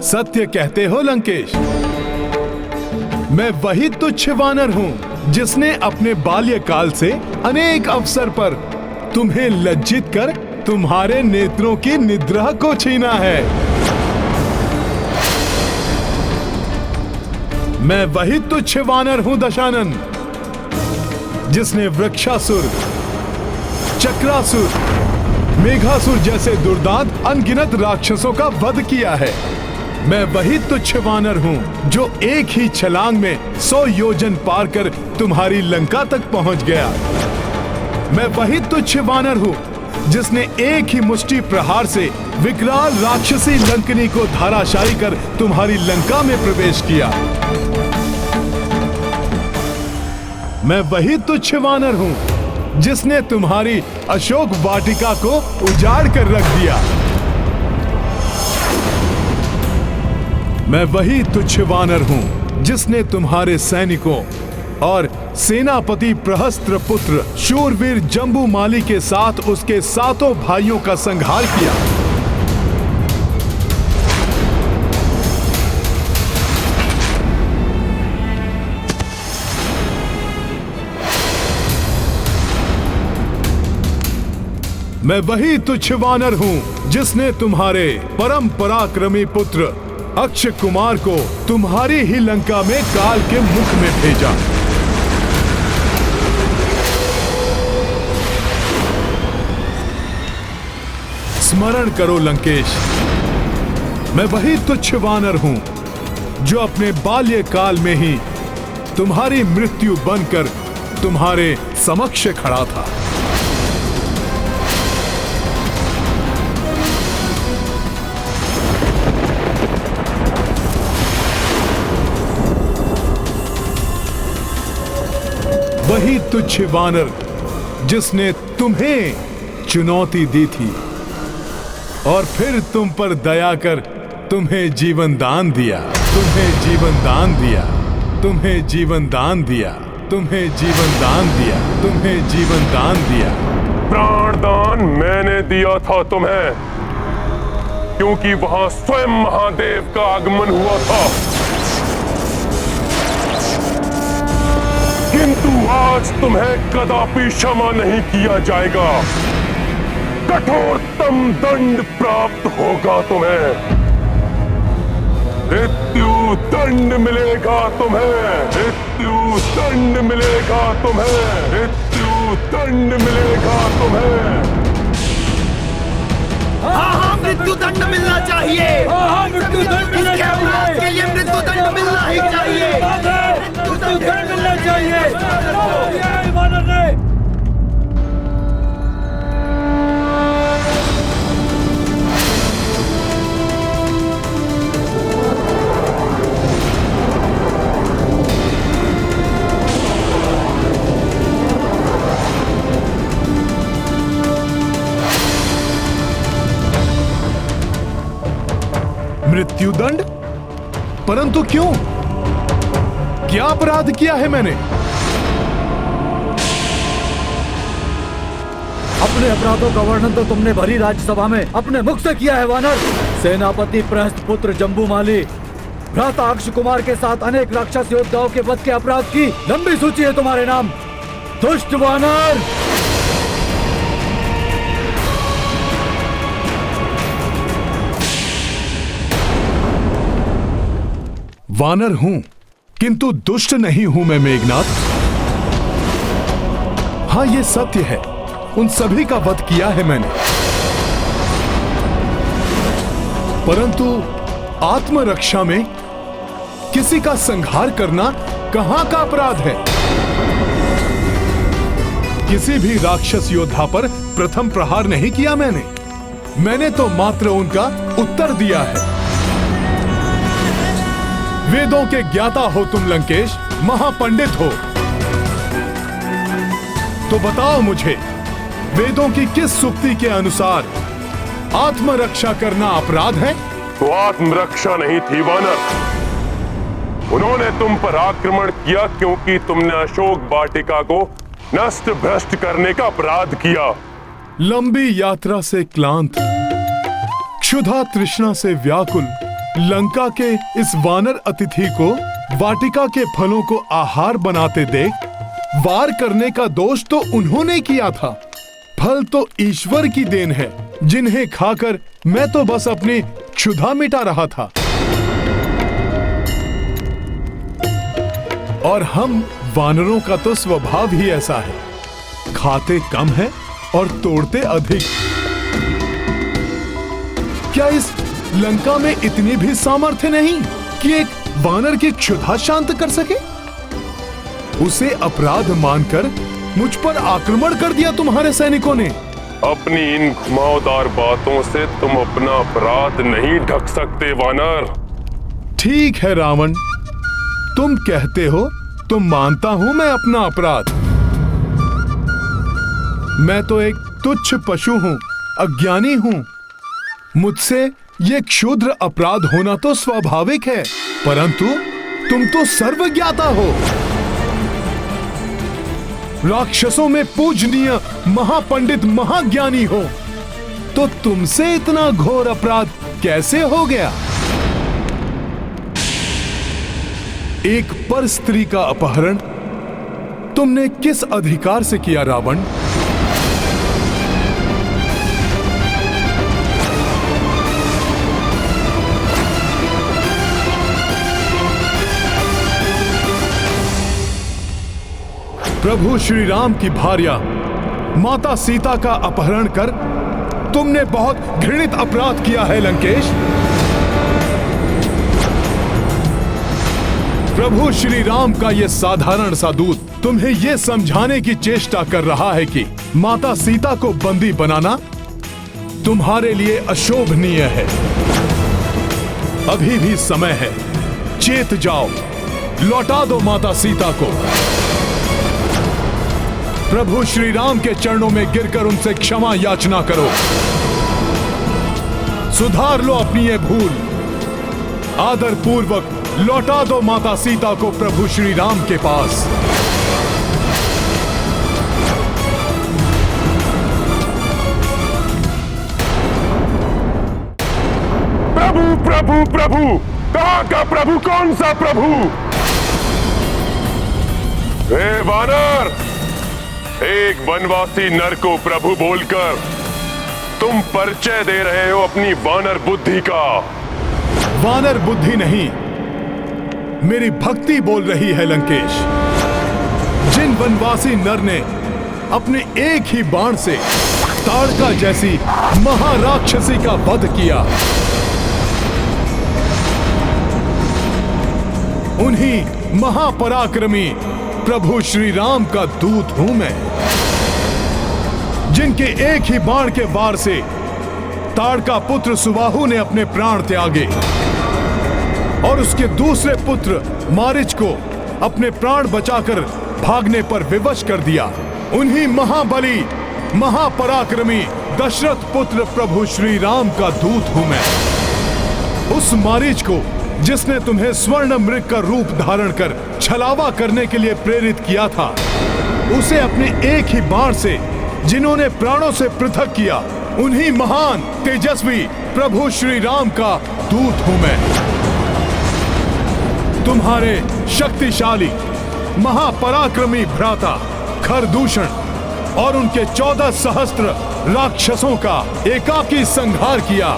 Speaker 1: सत्य कहते हो लंकेश। मैं वही तुच्छ वानर हूं जिसने अपने बाल्यकाल से अनेक अवसर पर तुम्हें लज्जित कर तुम्हारे नेत्रों की निद्रा को छीना है। मैं वही तुच्छ वानर हूं दशानन, जिसने वृक्षासुर, चक्रासुर, मेघासुर जैसे दुर्दांत अनगिनत राक्षसों का वध किया है। मैं वही तुच्छ वानर हूं जो एक ही छलांग में 100 योजन पार कर तुम्हारी लंका तक पहुंच गया। मैं वही तुच्छ वानर हूं जिसने एक ही मुष्टि प्रहार से विकराल राक्षसी लंकनी को धाराशायी कर तुम्हारी लंका में प्रवेश किया। मैं वही तुच्छ वानर हूं जिसने तुम्हारी अशोक वाटिका को उजाड़ कर रख दिया। मैं वही तुच्छ वानर हूं जिसने तुम्हारे सैनिकों और सेनापति प्रहस्त्र पुत्र शूरवीर जम्बूमाली के साथ उसके 7 भाइयों का संहार किया। मैं वही तुच्छ वानर हूँ जिसने तुम्हारे परम पराक्रमी पुत्र अक्षय कुमार को तुम्हारी ही लंका में काल के मुख में भेजा। स्मरण करो लंकेश, मैं वही तुच्छ वानर हूं जो अपने बाल्यकाल में ही तुम्हारी मृत्यु बनकर तुम्हारे समक्ष खड़ा था। वही तुच्छ वानर जिसने तुम्हें चुनौती दी थी और फिर तुम पर दया कर तुम्हें जीवन दान दिया, तुम्हें जीवन दान दिया, तुम्हें जीवन दान दिया, तुम्हें जीवन दान दिया, तुम्हें जीवन दान दिया।
Speaker 13: प्राण दान मैंने दिया था तुम्हें, क्योंकि वहां स्वयं महादेव का आगमन हुआ था। किंतु आज तुम्हें कदापि क्षमा नहीं किया जाएगा। कठोरतम दंड प्राप्त होगा तुम्हें। मृत्यु दंड मिलेगा तुम्हें, मृत्यु दंड मिलेगा तुम्हें, मृत्यु दंड मिलेगा तुम्हें।
Speaker 6: हाँ, मृत्यु दंड मिलना चाहिए। मृत्यु दंड के लिए मृत्यु दंड मिलना ही चाहिए। मृत्यु दंड मिलना चाहिए।
Speaker 1: मृत्युदंड? परंतु क्यों? क्या अपराध किया है मैंने?
Speaker 4: अपने अपराधों का वर्णन तो तुमने भरी राज्यसभा में अपने मुख से किया है वानर। सेनापति प्रहस्त पुत्र जम्बूमाली, भ्राता अक्षय कुमार के साथ अनेक राक्षस योद्धाओं के वध के अपराध की लंबी सूची है तुम्हारे नाम। दुष्ट वानर!
Speaker 1: वानर हूं, किंतु दुष्ट नहीं हूं मैं मेघनाथ। हाँ, ये सत्य है, उन सभी का वध किया है मैंने, परंतु आत्मरक्षा में किसी का संहार करना कहां का अपराध है? किसी भी राक्षस योद्धा पर प्रथम प्रहार नहीं किया मैंने तो मात्र उनका उत्तर दिया है। वेदों के ज्ञाता हो तुम लंकेश, महापंडित हो, तो बताओ मुझे, वेदों की किस सूक्ति के अनुसार आत्मरक्षा करना अपराध है?
Speaker 13: तो आत्मरक्षा नहीं थी वानर, उन्होंने तुम पर आक्रमण किया क्योंकि तुमने अशोक वाटिका को नष्ट भ्रष्ट करने का अपराध किया।
Speaker 1: लंबी यात्रा से क्लांत, क्षुधा तृष्णा से व्याकुल लंका के इस वानर अतिथि को वाटिका के फलों को आहार बनाते देख वार करने का दोष तो उन्होंने किया था। फल तो ईश्वर की देन है, जिन्हें खाकर मैं तो बस अपनी क्षुधा मिटा रहा था। और हम वानरों का तो स्वभाव ही ऐसा है, खाते कम है और तोड़ते अधिक। क्या इस लंका में इतनी भी सामर्थ्य नहीं कि एक वानर की क्षुधा शांत कर सके? उसे अपराध मानकर मुझ पर आक्रमण कर दिया तुम्हारे सैनिकों ने।
Speaker 13: अपनी इन घुमावदार बातों से तुम अपना अपराध नहीं ढक सकते वानर।
Speaker 1: ठीक है रावण, तुम कहते हो तो मानता हूं मैं अपना अपराध। मैं तो एक तुच्छ पशु हूं, अज्ञानी हूं। मुझसे ये क्षुद्र अपराध होना तो स्वाभाविक है, परंतु तुम तो सर्वज्ञाता हो, राक्षसों में पूजनीय महापंडित महाज्ञानी हो, तो तुमसे इतना घोर अपराध कैसे हो गया? एक पर स्त्री का अपहरण तुमने किस अधिकार से किया रावण? प्रभु श्री राम की भार्या माता सीता का अपहरण कर तुमने बहुत घृणित अपराध किया है लंकेश। प्रभु श्री राम का यह साधारण सा दूत तुम्हें यह समझाने की चेष्टा कर रहा है कि माता सीता को बंदी बनाना तुम्हारे लिए अशोभनीय है। अभी भी समय है, चेत जाओ, लौटा दो माता सीता को। प्रभु श्री राम के चरणों में गिरकर उनसे क्षमा याचना करो। सुधार लो अपनी ये भूल। आदर पूर्वक लौटा दो माता सीता को प्रभु श्री राम के पास।
Speaker 13: प्रभु प्रभु प्रभु, कहां का प्रभु? कौन सा प्रभु? हे वानर, एक वनवासी नर को प्रभु बोलकर तुम परिचय दे रहे हो अपनी वानर बुद्धि का।
Speaker 1: वानर बुद्धि नहीं, मेरी भक्ति बोल रही है लंकेश। जिन वनवासी नर ने अपने एक ही बाण से ताड़का जैसी महाराक्षसी का वध किया, उन्हीं महापराक्रमी प्रभु श्री राम का दूत हूं मैं। जिनके एक ही बाण के वार से ताड़का पुत्र सुबाहु ने अपने प्राण त्यागे और उसके दूसरे पुत्र मारिच को अपने प्राण बचाकर भागने पर विवश कर दिया। उन्हीं महाबली महापराक्रमी दशरथ पुत्र प्रभु श्री राम का दूत हूं मैं। उस मारिच को जिसने तुम्हें स्वर्ण मृग का रूप धारण कर छलावा करने के लिए प्रेरित किया था, उसे अपने एक ही बाण से जिन्होंने प्राणों से पृथक किया, उन्हीं महान तेजस्वी प्रभु श्री राम का दूत हूं मैं। तुम्हारे शक्तिशाली महापराक्रमी भ्राता खरदूषण और उनके 14 सहस्त्र राक्षसों का एकाकी संहार किया,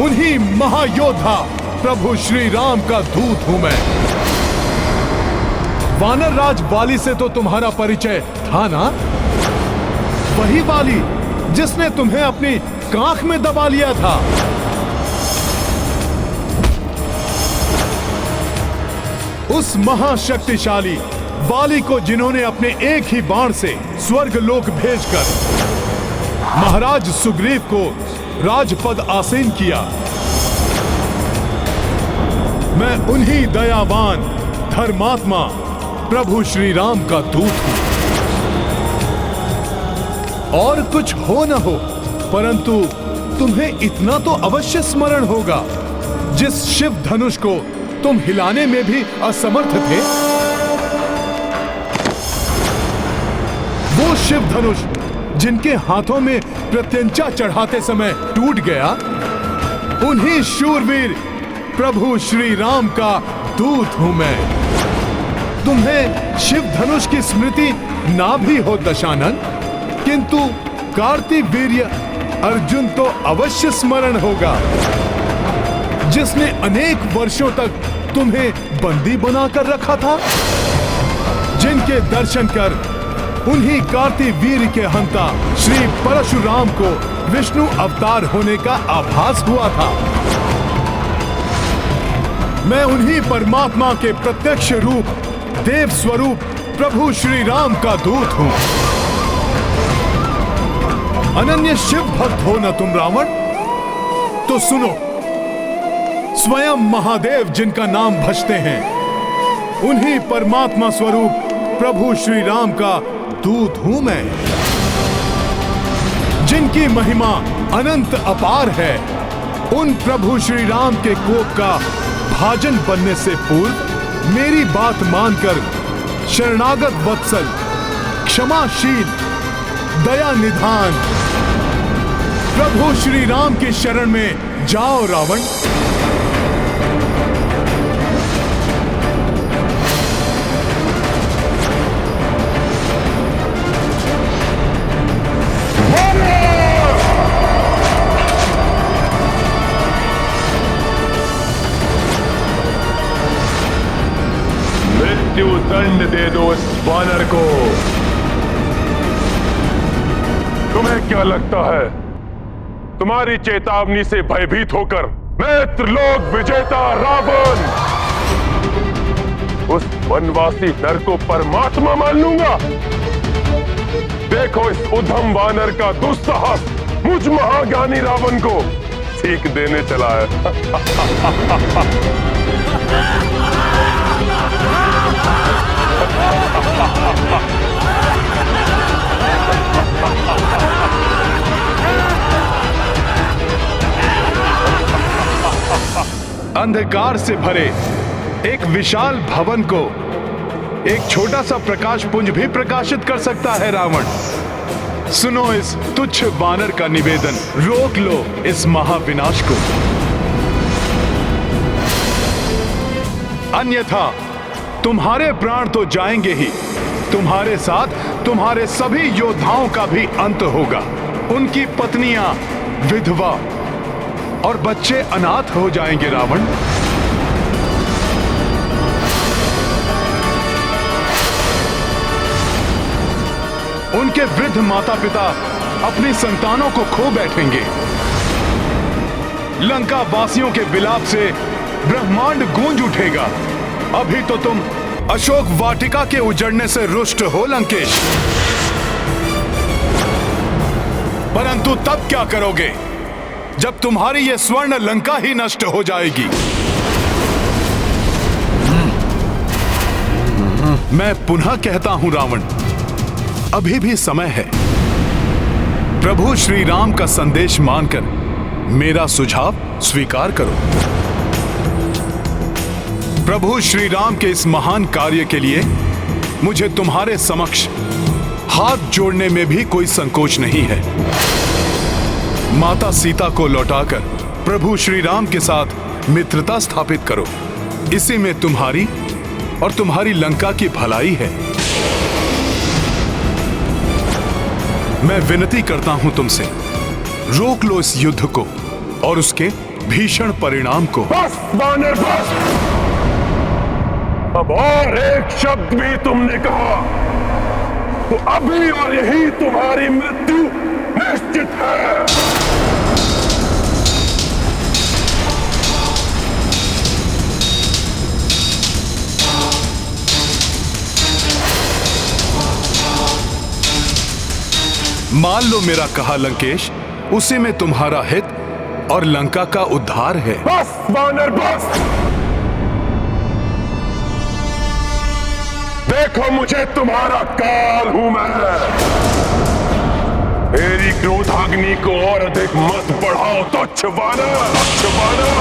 Speaker 1: उन्हीं महायोद्धा प्रभु श्री राम का दूत हूं मैं। वानर राज वाली से तो तुम्हारा परिचय था ना? वही वाली जिसने तुम्हें अपनी कांख में दबा लिया था। उस महाशक्तिशाली वाली को जिन्होंने अपने एक ही बाण से स्वर्गलोक भेजकर महाराज सुग्रीव को राजपद आसीन किया, मैं उन्हीं दयावान धर्मात्मा प्रभु श्री राम का दूत हूं। और कुछ हो न हो, परंतु तुम्हें इतना तो अवश्य स्मरण होगा, जिस शिव धनुष को तुम हिलाने में भी असमर्थ थे, वो शिव धनुष जिनके हाथों में प्रत्यंचा चढ़ाते समय टूट गया, उन्हीं शूरवीर प्रभु श्री राम का दूत हूं मैं। तुम्हें शिव धनुष की स्मृति ना भी हो दशानन, किंतु कार्तिवीर्य अर्जुन तो अवश्य स्मरण होगा, जिसने अनेक वर्षों तक तुम्हें बंदी बनाकर रखा था। जिनके दर्शन कर उन्हीं कार्तिवीर्य के हंता श्री परशुराम को विष्णु अवतार होने का आभास हुआ था। मैं उन्हीं परमात्मा के प्रत्यक्ष रूप देव स्वरूप प्रभु श्री राम का दूत हूं। अनन्य शिव भक्त हो न तुम रावण? तो सुनो, स्वयं महादेव जिनका नाम भजते हैं, उन्हीं परमात्मा स्वरूप प्रभु श्री राम का दूत हूं मैं। जिनकी महिमा अनंत अपार है, उन प्रभु श्री राम के कोप का भाजन बनने से पूर्व मेरी बात मानकर शरणागत वत्सल, क्षमाशील, दया निधान प्रभु श्री राम की शरण में जाओ रावण।
Speaker 13: मृत्यु दंड दे दो इस वानर को। तुम्हें क्या लगता है तुम्हारी चेतावनी से भयभीत होकर मैं त्रिलोक विजेता रावण उस वनवासी नर को परमात्मा मान लूंगा? देखो इस उद्धम वानर का दुस्साहस मुझ महाज्ञानी रावण को सीख देने चला है।
Speaker 1: अंधकार से भरे एक विशाल भवन को एक छोटा सा प्रकाश पुंज भी प्रकाशित कर सकता है रावण। सुनो इस तुच्छ वानर का निवेदन, रोक लो इस महाविनाश को, अन्यथा तुम्हारे प्राण तो जाएंगे ही, तुम्हारे साथ तुम्हारे सभी योद्धाओं का भी अंत होगा। उनकी पत्नियां विधवा और बच्चे अनाथ हो जाएंगे रावण। उनके वृद्ध माता पिता अपनी संतानों को खो बैठेंगे। लंका वासियों के विलाप से ब्रह्मांड गूंज उठेगा। अभी तो तुम अशोक वाटिका के उजड़ने से रुष्ट हो लंकेश, परंतु तब क्या करोगे जब तुम्हारी ये स्वर्ण लंका ही नष्ट हो जाएगी? मैं पुनः कहता हूं रावण, अभी भी समय है। प्रभु श्री राम का संदेश मानकर मेरा सुझाव स्वीकार करो। प्रभु श्री राम के इस महान कार्य के लिए मुझे तुम्हारे समक्ष हाथ जोड़ने में भी कोई संकोच नहीं है। माता सीता को लौटाकर प्रभु श्री राम के साथ मित्रता स्थापित करो। इसी में तुम्हारी और तुम्हारी लंका की भलाई है। मैं विनती करता हूं तुमसे, रोक लो इस युद्ध को और उसके भीषण परिणाम को।
Speaker 13: बस वानर बस! अब और एक शब्द भी तुमने कहा तो अभी और यही तुम्हारी मृत्यु निश्चित है।
Speaker 1: मान लो मेरा कहा लंकेश, उसी में तुम्हारा हित और लंका का उद्धार है।
Speaker 13: बस वानर बस! देखो मुझे तुम्हारा काल हूं मैं। मेरी क्रोधाग्नि को और अधिक मत बढ़ाओ तुच्छ वानर, तुच्छ वानर।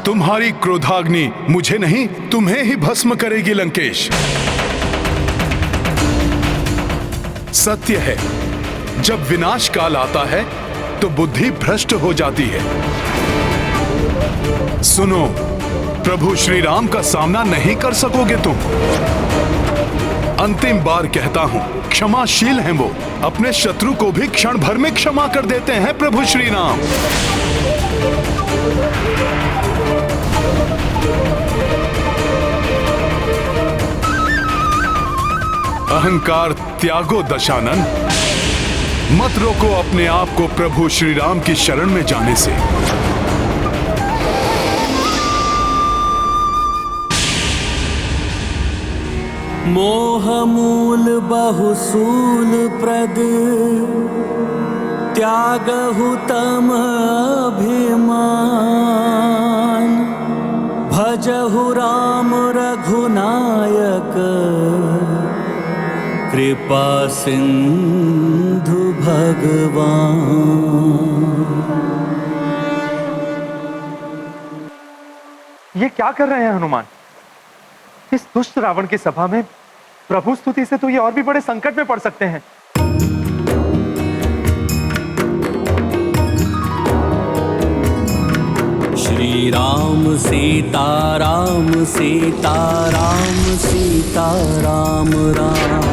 Speaker 1: तुम्हारी क्रोधाग्नि मुझे नहीं, तुम्हें ही भस्म करेगी लंकेश। सत्य है, जब विनाश काल आता है तो बुद्धि भ्रष्ट हो जाती है। सुनो, प्रभु श्री राम का सामना नहीं कर सकोगे तुम। अंतिम बार कहता हूं, क्षमाशील हैं वो, अपने शत्रु को भी क्षण भर में क्षमा कर देते हैं प्रभु श्री राम। अहंकार त्यागो दशानन, मत रोको अपने आप को प्रभु श्री राम की शरण में जाने से।
Speaker 2: मोह मूल बहुसूल प्रद त्यागहु तम अभिमान, भजहु राम रघुनायक कृपा सिंधु भगवान।
Speaker 5: ये क्या कर रहे हैं हनुमान? इस दुष्ट रावण की सभा में प्रभु स्तुति से तो ये और भी बड़े संकट में पड़ सकते हैं।
Speaker 2: श्री राम सीता राम सीता राम सीता राम राम।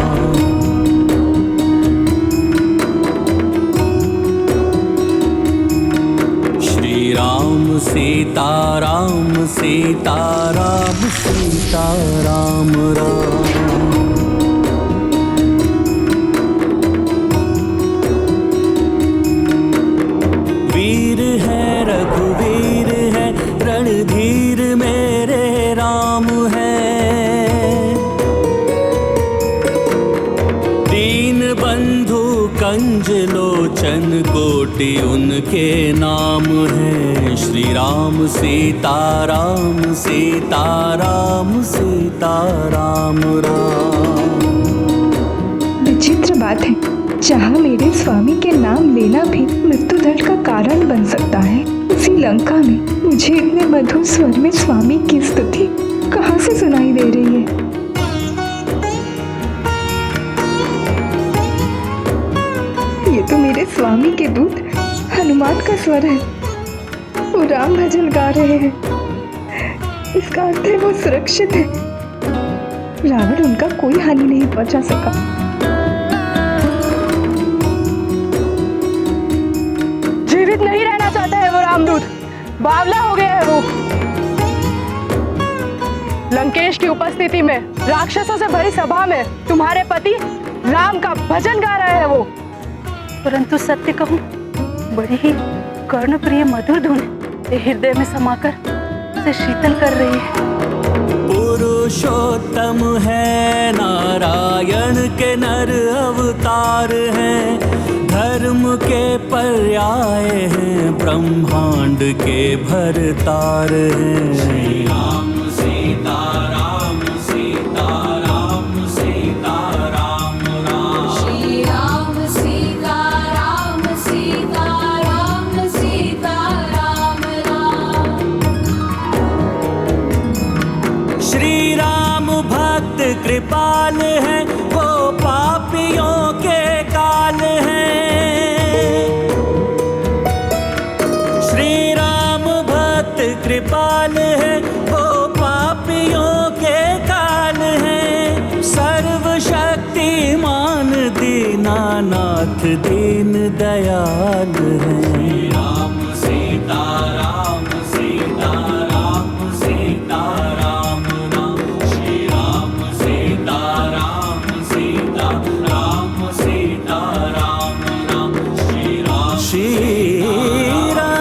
Speaker 2: श्री राम सीता राम सीता राम सीता राम राम। वीर है रघुवीर है रणधीर मेरे राम है। दीन बंधु कंज लोचन कोटि उनके नाम है। श्री राम सीता राम सीता राम सीता राम राम।
Speaker 15: विचित्र बात है, जहाँ मेरे स्वामी के नाम लेना भी मृत्युदंड का कारण बन सकता है, उसी लंका में मुझे इतने मधुर स्वर में स्वामी की स्तुति कहाँ से सुनाई दे रही है। ये तो मेरे स्वामी के दूत हनुमान का स्वर है। वो राम भजन गा रहे हैं। इसका अर्थ है वो सुरक्षित है। रावण उनका कोई हानि नहीं पहुंचा सका।
Speaker 18: जीवित नहीं रहना चाहता है वो रामदूत, बावला हो गया है वो। लंकेश की उपस्थिति में राक्षसों से भरी सभा में तुम्हारे पति राम का भजन गा रहे हैं वो। परंतु सत्य कहूं, बड़ी ही कर्णप्रिय मधुर धुन हृदय में समाकर उसे शीतल कर रही है।
Speaker 2: पुरुषोत्तम है नारायण के नर अवतार हैं। धर्म के पर्याय हैं ब्रह्मांड के भरतार हैं। श्री राम सीता राम सीता राम सीता राम राम।
Speaker 16: श्री राम सीता राम सीता राम सीता राम राम।
Speaker 2: श्री राम भक्त कृपाल है वो पापियों के काल है। कृपाल है वो पापियों के काल है। सर्वशक्तिमान दीनानाथ दीन दयाल है। राम सीता राम सीता राम सीता राम राम। श्री राम सीता राम सीता राम सीता राम राम। श्री राम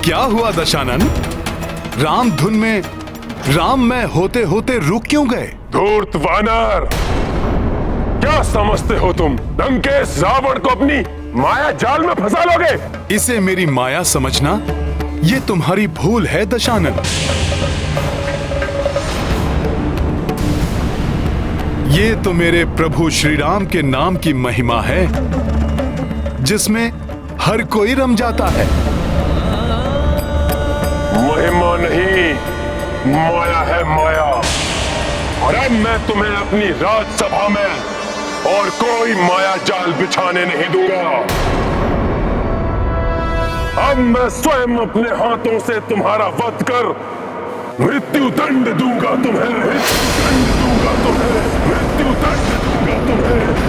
Speaker 1: क्या हुआ दशानन? राम धुन में राम में होते होते रुक क्यों गए?
Speaker 13: धूर्त वानर, क्या समझते हो तुम? लंकेश रावण को अपनी माया जाल में फंसा लोगे?
Speaker 1: इसे मेरी माया समझना ये तुम्हारी भूल है दशानन। ये तो मेरे प्रभु श्री राम के नाम की महिमा है जिसमें हर कोई रम जाता है।
Speaker 13: महिमा नहीं, माया है माया। और अब मैं तुम्हें अपनी राजसभा में और कोई माया जाल बिछाने नहीं दूंगा। अब मैं स्वयं अपने हाथों से तुम्हारा वध कर मृत्यु दंड दूंगा तुम्हें। मृत्यु दंड दूंगा तुम्हें। मृत्यु दंड दूंगा तुम्हें।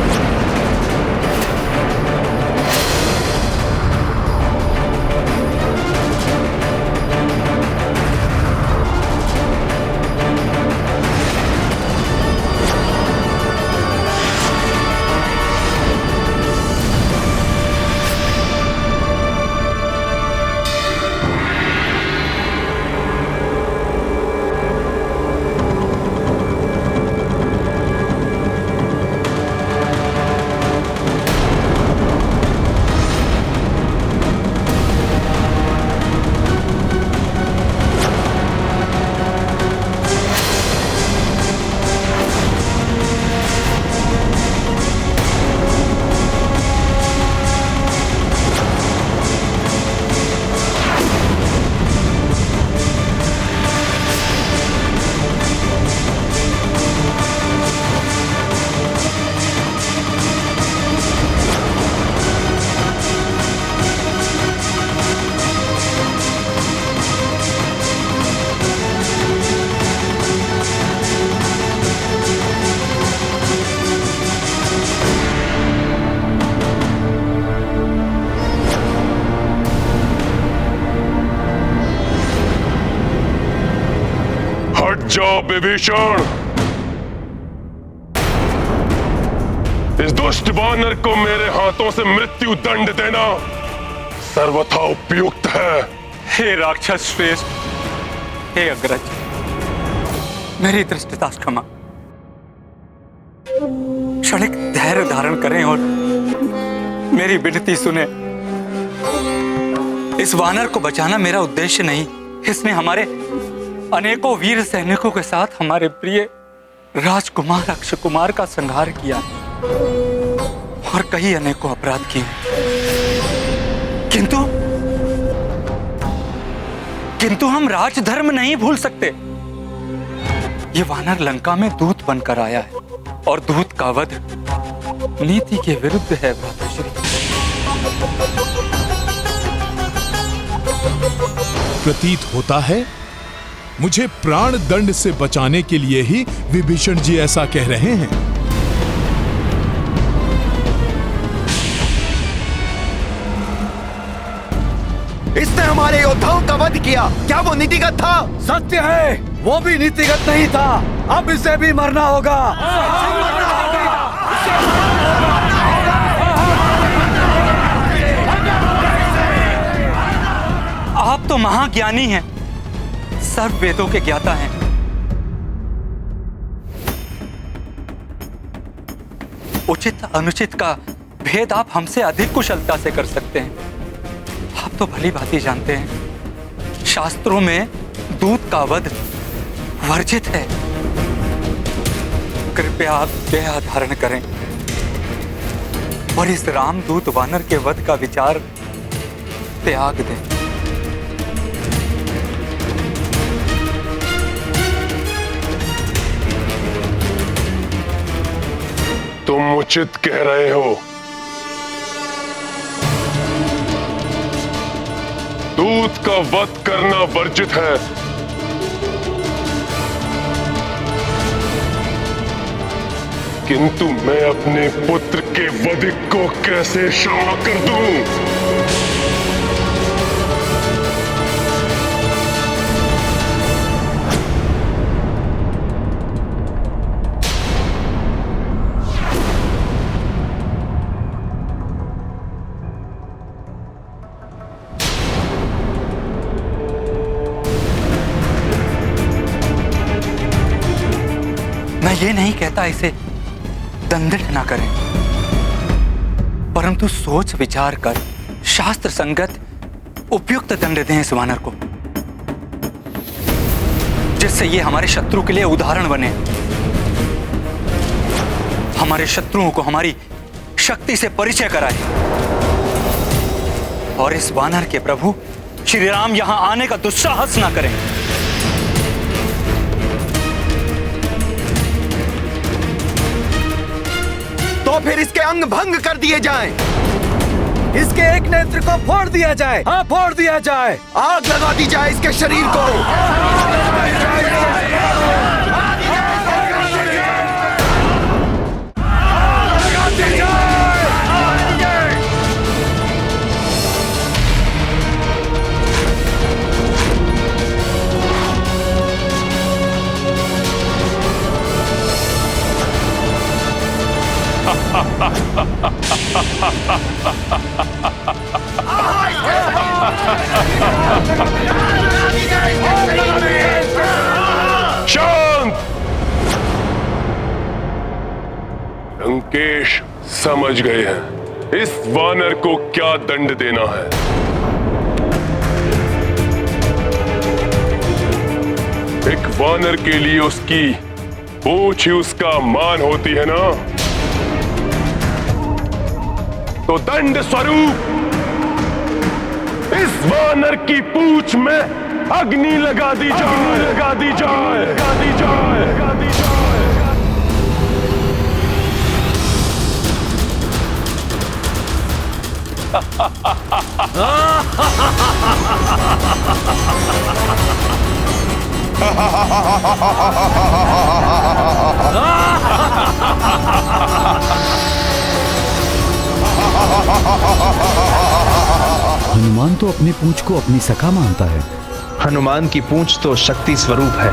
Speaker 13: विभीषण, इस दुष्ट वानर को मेरे हाथों से मृत्यु दंड देना सर्वथा उपयुक्त है।
Speaker 19: हे राक्षस श्रेष्ठ, हे अग्रज, मेरी दृष्टता क्षमा। क्षणिक धैर्य धारण करें और मेरी विनती सुने। इस वानर को बचाना मेरा उद्देश्य नहीं। इसने हमारे अनेकों वीर सैनिकों के साथ हमारे प्रिय राजकुमार अक्षय कुमार का संहार किया और कई अनेकों अपराध किए, किंतु हम राजधर्म नहीं भूल सकते। ये वानर लंका में दूत बनकर आया है और दूत का वध नीति के विरुद्ध है। भ्राताश्री,
Speaker 1: प्रतीत होता है मुझे प्राण दंड से बचाने के लिए ही विभीषण जी ऐसा कह रहे हैं।
Speaker 12: इसने हमारे योद्धाओं का वध किया, क्या वो नीतिगत था?
Speaker 4: सत्य है, वो भी नीतिगत नहीं था। अब इसे भी मरना होगा।
Speaker 19: आप तो महाज्ञानी हैं, सर्व वेदों के ज्ञाता हैं। उचित अनुचित का भेद आप हमसे अधिक कुशलता से कर सकते हैं। आप तो भली भांति जानते हैं, शास्त्रों में दूत का वध वर्जित है। कृपया आप दया धारण करें और इस रामदूत वानर के वध का विचार त्याग दें।
Speaker 13: तुम उचित कह रहे हो। दूत का वध करना वर्जित है, किंतु मैं अपने पुत्र के वध को कैसे क्षमा कर दूं?
Speaker 19: मैं ये नहीं कहता इसे दंडित ना करें, परंतु सोच विचार कर शास्त्र संगत उपयुक्त दंड दें इस वानर को, जिससे ये हमारे शत्रु के लिए उदाहरण बने, हमारे शत्रुओं को हमारी शक्ति से परिचय कराए और इस वानर के प्रभु श्री राम यहां आने का दुस्साहस ना करें।
Speaker 12: तो फिर इसके अंग भंग कर दिए जाएं।
Speaker 4: इसके एक नेत्र को फोड़ दिया जाए। हाँ, फोड़ दिया जाए।
Speaker 12: आग लगा दी जाए इसके शरीर को।
Speaker 13: शांत! लंकेश समझ गए हैं इस वानर को क्या दंड देना है। एक वानर के लिए उसकी पूंछ ही उसका मान होती है ना, तो दंड स्वरूप इस वानर की पूंछ में अग्नि लगा दी जाए, लगा दी जाए, लगा दी जाए, लगा दी जाए।
Speaker 4: हनुमान तो अपनी पूंछ को अपनी सखा मानता है।
Speaker 5: हनुमान की पूंछ तो शक्ति स्वरूप है,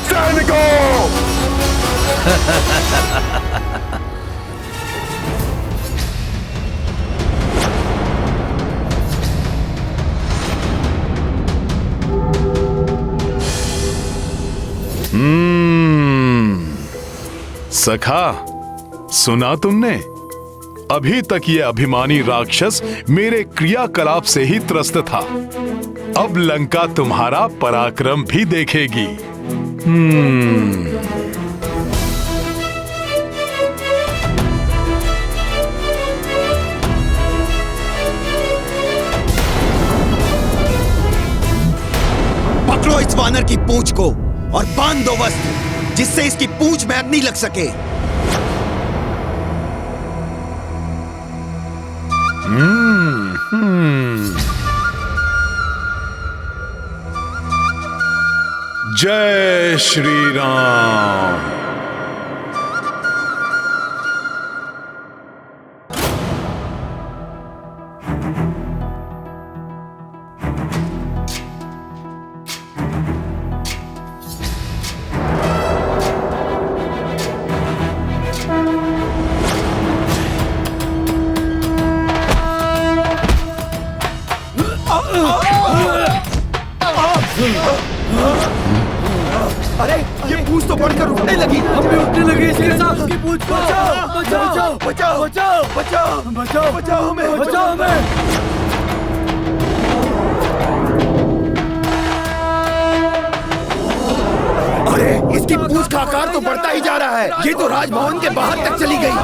Speaker 13: सैनिकों!
Speaker 1: सखा, सुना तुमने? अभी तक ये अभिमानी राक्षस मेरे क्रियाकलाप से ही त्रस्त था। अब लंका तुम्हारा पराक्रम भी देखेगी।
Speaker 12: पकड़ो इस वानर की पूंछ को और बांध दो वस्त्र, जिससे इसकी पूंछ में अग्नि लग सके।
Speaker 1: जय श्री राम।
Speaker 12: अरे ये पूंछ तो बढ़कर उठने लगी।
Speaker 6: हमें उठने लगी शेर साहब की पूंछ को। बचाओ बचाओ बचाओ बचाओ बचाओ बचाओ हमें, बचाओ हमें।
Speaker 12: अरे इसकी पूंछ का आकार तो बढ़ता ही जा रहा है। ये तो राजभवन के बाहर तक चली गई।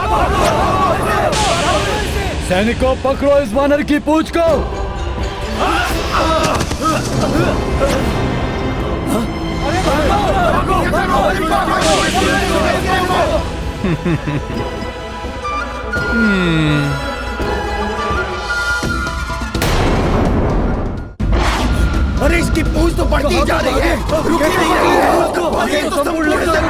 Speaker 4: सैनिकों, पकड़ो इस वानर की पूंछ को।
Speaker 12: अरे इसकी पूंछ तो बढ़ती ही जा रही है, रुक ही नहीं रही है। ये तो सब उल्टे तक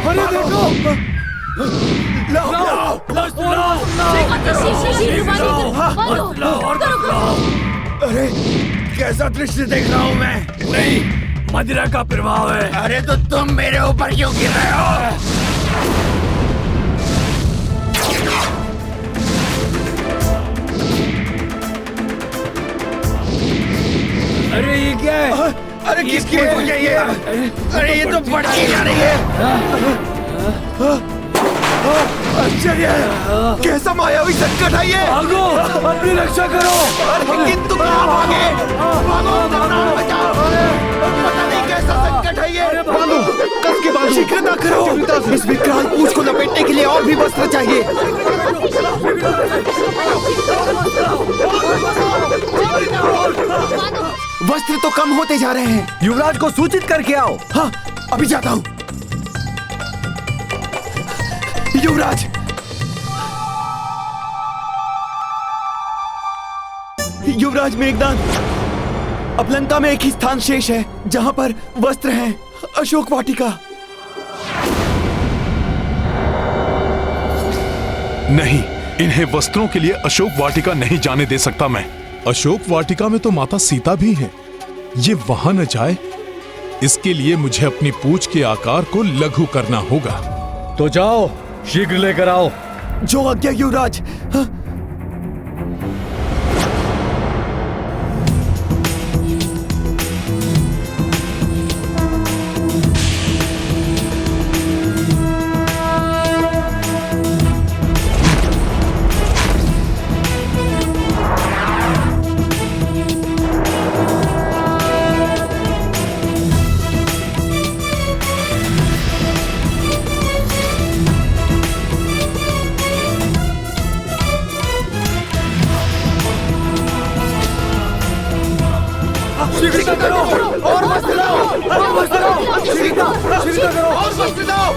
Speaker 6: अरे देखो,
Speaker 12: अरे कैसा दृश्य देख रहा हूँ मैं?
Speaker 6: नहीं, मदिरा का प्रभाव है।
Speaker 12: अरे तो तुम मेरे ऊपर क्यों गिर रहे हो?
Speaker 6: अरे ये क्या है?
Speaker 12: अरे किसकी वजह है ये? अरे ये तो बढ़ती जा रही है। आश्चर्य है, कैसा मायावी संकट है ये?
Speaker 6: भागो, अपनी रक्षा करो।
Speaker 12: अरे किंतु कहाँ भागे? भागो, प्राण बचाओ। पता नहीं कैसा संकट है ये। बांधो, कस के बांधो। शीघ्रता करो, इस विकराल पूंछ को लपेटने के लिए और भी वस्त्र चाहिए। वस्त्र तो कम होते जा रहे हैं।
Speaker 6: युवराज को सूचित करके आओ।
Speaker 12: हाँ, अभी जाता हूँ। युवराज, युवराज मेघनाद, अब लंका में एक ही स्थान शेष है जहां पर वस्त्र हैं, अशोक वाटिका।
Speaker 1: नहीं, इन्हें वस्त्रों के लिए अशोक वाटिका नहीं जाने दे सकता मैं। अशोक वाटिका में तो माता सीता भी हैं। ये वहां न जाए, इसके लिए मुझे अपनी पूंछ के आकार को लघु करना होगा।
Speaker 4: तो जाओ, शीघ्र लेकर आओ।
Speaker 12: जो आज्ञा युवराज। हाँ?
Speaker 6: शीघ्रता करो, और वस्त्र लाओ, और वस्त्र लाओ। शीघ्रता करो, और वस्त्र लाओ।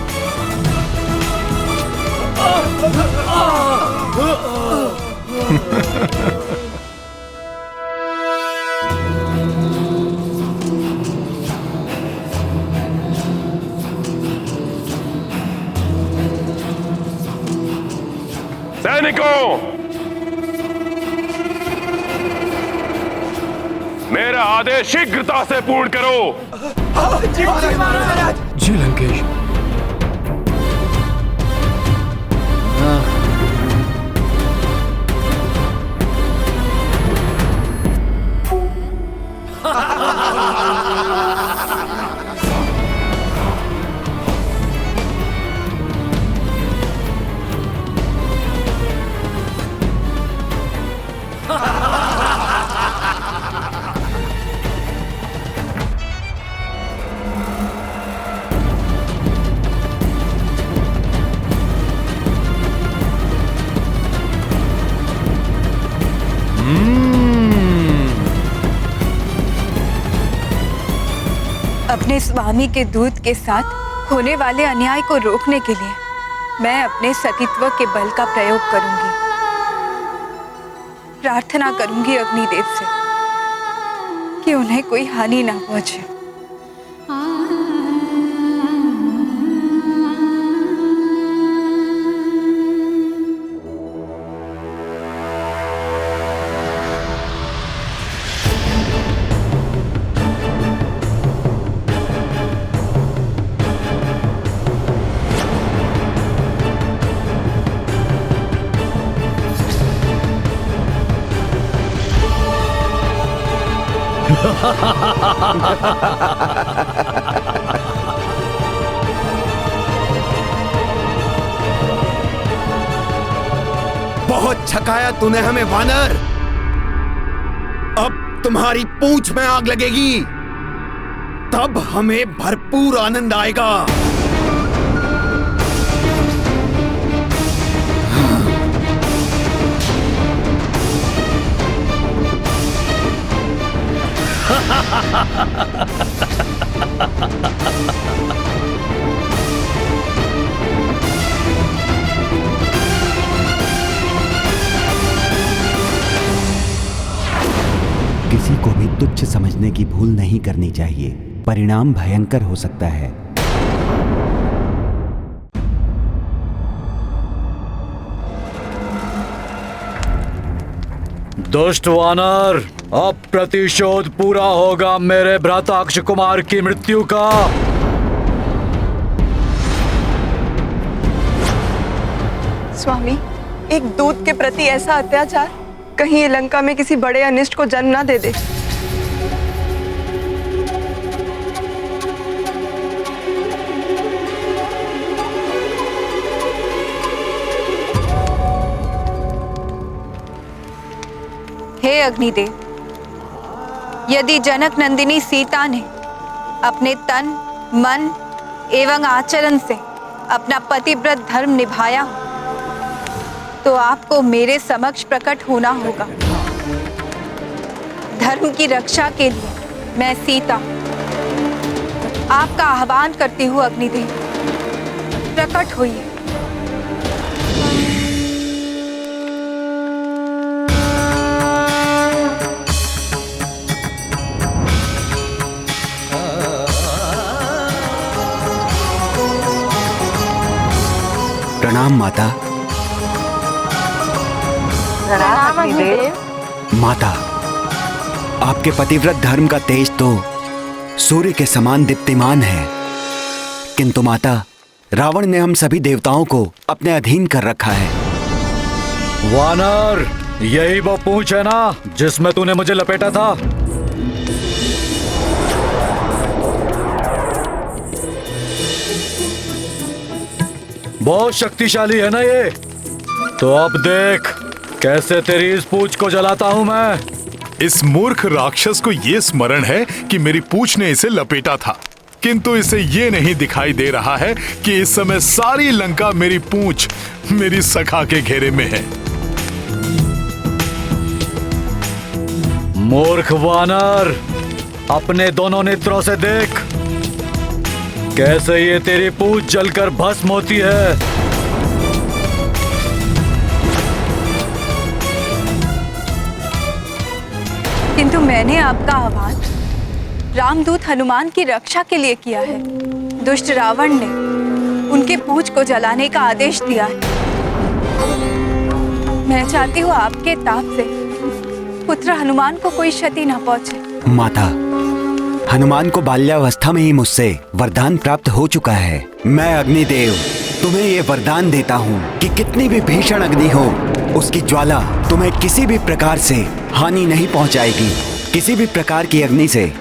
Speaker 13: सैनिकों, मेरा आदेश शीघ्रता से पूर्ण करो।
Speaker 6: जी लंकेश।
Speaker 15: अपने स्वामी के दूत के साथ होने वाले अन्याय को रोकने के लिए मैं अपने सतीत्व के बल का प्रयोग करूंगी। प्रार्थना करूंगी अग्निदेव से कि उन्हें कोई हानि ना पहुंचे।
Speaker 12: बहुत छकाया तूने हमें वानर। अब तुम्हारी पूंछ में आग लगेगी, तब हमें भरपूर आनंद आएगा।
Speaker 20: किसी को भी तुच्छ समझने की भूल नहीं करनी चाहिए, परिणाम भयंकर हो सकता है।
Speaker 4: दुष्ट वानर, अब प्रतिशोध पूरा होगा मेरे भ्राता अक्ष कुमार की मृत्यु का।
Speaker 15: स्वामी, एक दूत के प्रति ऐसा अत्याचार कहीं ये लंका में किसी बड़े अनिष्ट को जन्म ना दे दे। हे अग्निदेव, यदि जनक नंदिनी सीता ने अपने तन, मन एवं आचरण से अपना पतिव्रत धर्म निभाया तो आपको मेरे समक्ष प्रकट होना होगा। धर्म की रक्षा के लिए मैं सीता आपका आह्वान करती हूँ। अग्निदेव, प्रकट होइए।
Speaker 20: प्रणाम माता।
Speaker 7: प्रणाम अग्निदेव।
Speaker 20: माता, आपके पतिव्रत धर्म का तेज तो सूर्य के समान दीप्तिमान है, किंतु माता, रावण ने हम सभी देवताओं को अपने अधीन कर रखा है।
Speaker 4: वानर, यही वो पूंछ है ना जिसमें तूने मुझे लपेटा था? बहुत शक्तिशाली है ना ये? तो अब देख कैसे तेरी इस पूंछ को जलाता हूं मैं।
Speaker 1: इस मूर्ख राक्षस को ये स्मरण है कि मेरी पूंछ ने इसे लपेटा था, किंतु इसे ये नहीं दिखाई दे रहा है कि इस समय सारी लंका मेरी पूंछ, मेरी सखा के घेरे में है।
Speaker 4: मूर्ख वानर, अपने दोनों नेत्रों से देख कैसे ये तेरी पूंछ जलकर भस्म होती है।
Speaker 15: किंतु मैंने आपका आह्वान रामदूत हनुमान की रक्षा के लिए किया है। दुष्ट रावण ने उनके पूंछ को जलाने का आदेश दिया है। मैं चाहती हूँ आपके ताप से पुत्र हनुमान को कोई क्षति न पहुँचे।
Speaker 20: माता, हनुमान को बाल्यावस्था में ही मुझसे वरदान प्राप्त हो चुका है। मैं अग्निदेव तुम्हें ये वरदान देता हूँ कि कितनी भी भीषण अग्नि हो, उसकी ज्वाला तुम्हें किसी भी प्रकार से हानि नहीं पहुँचाएगी। किसी भी प्रकार की अग्नि से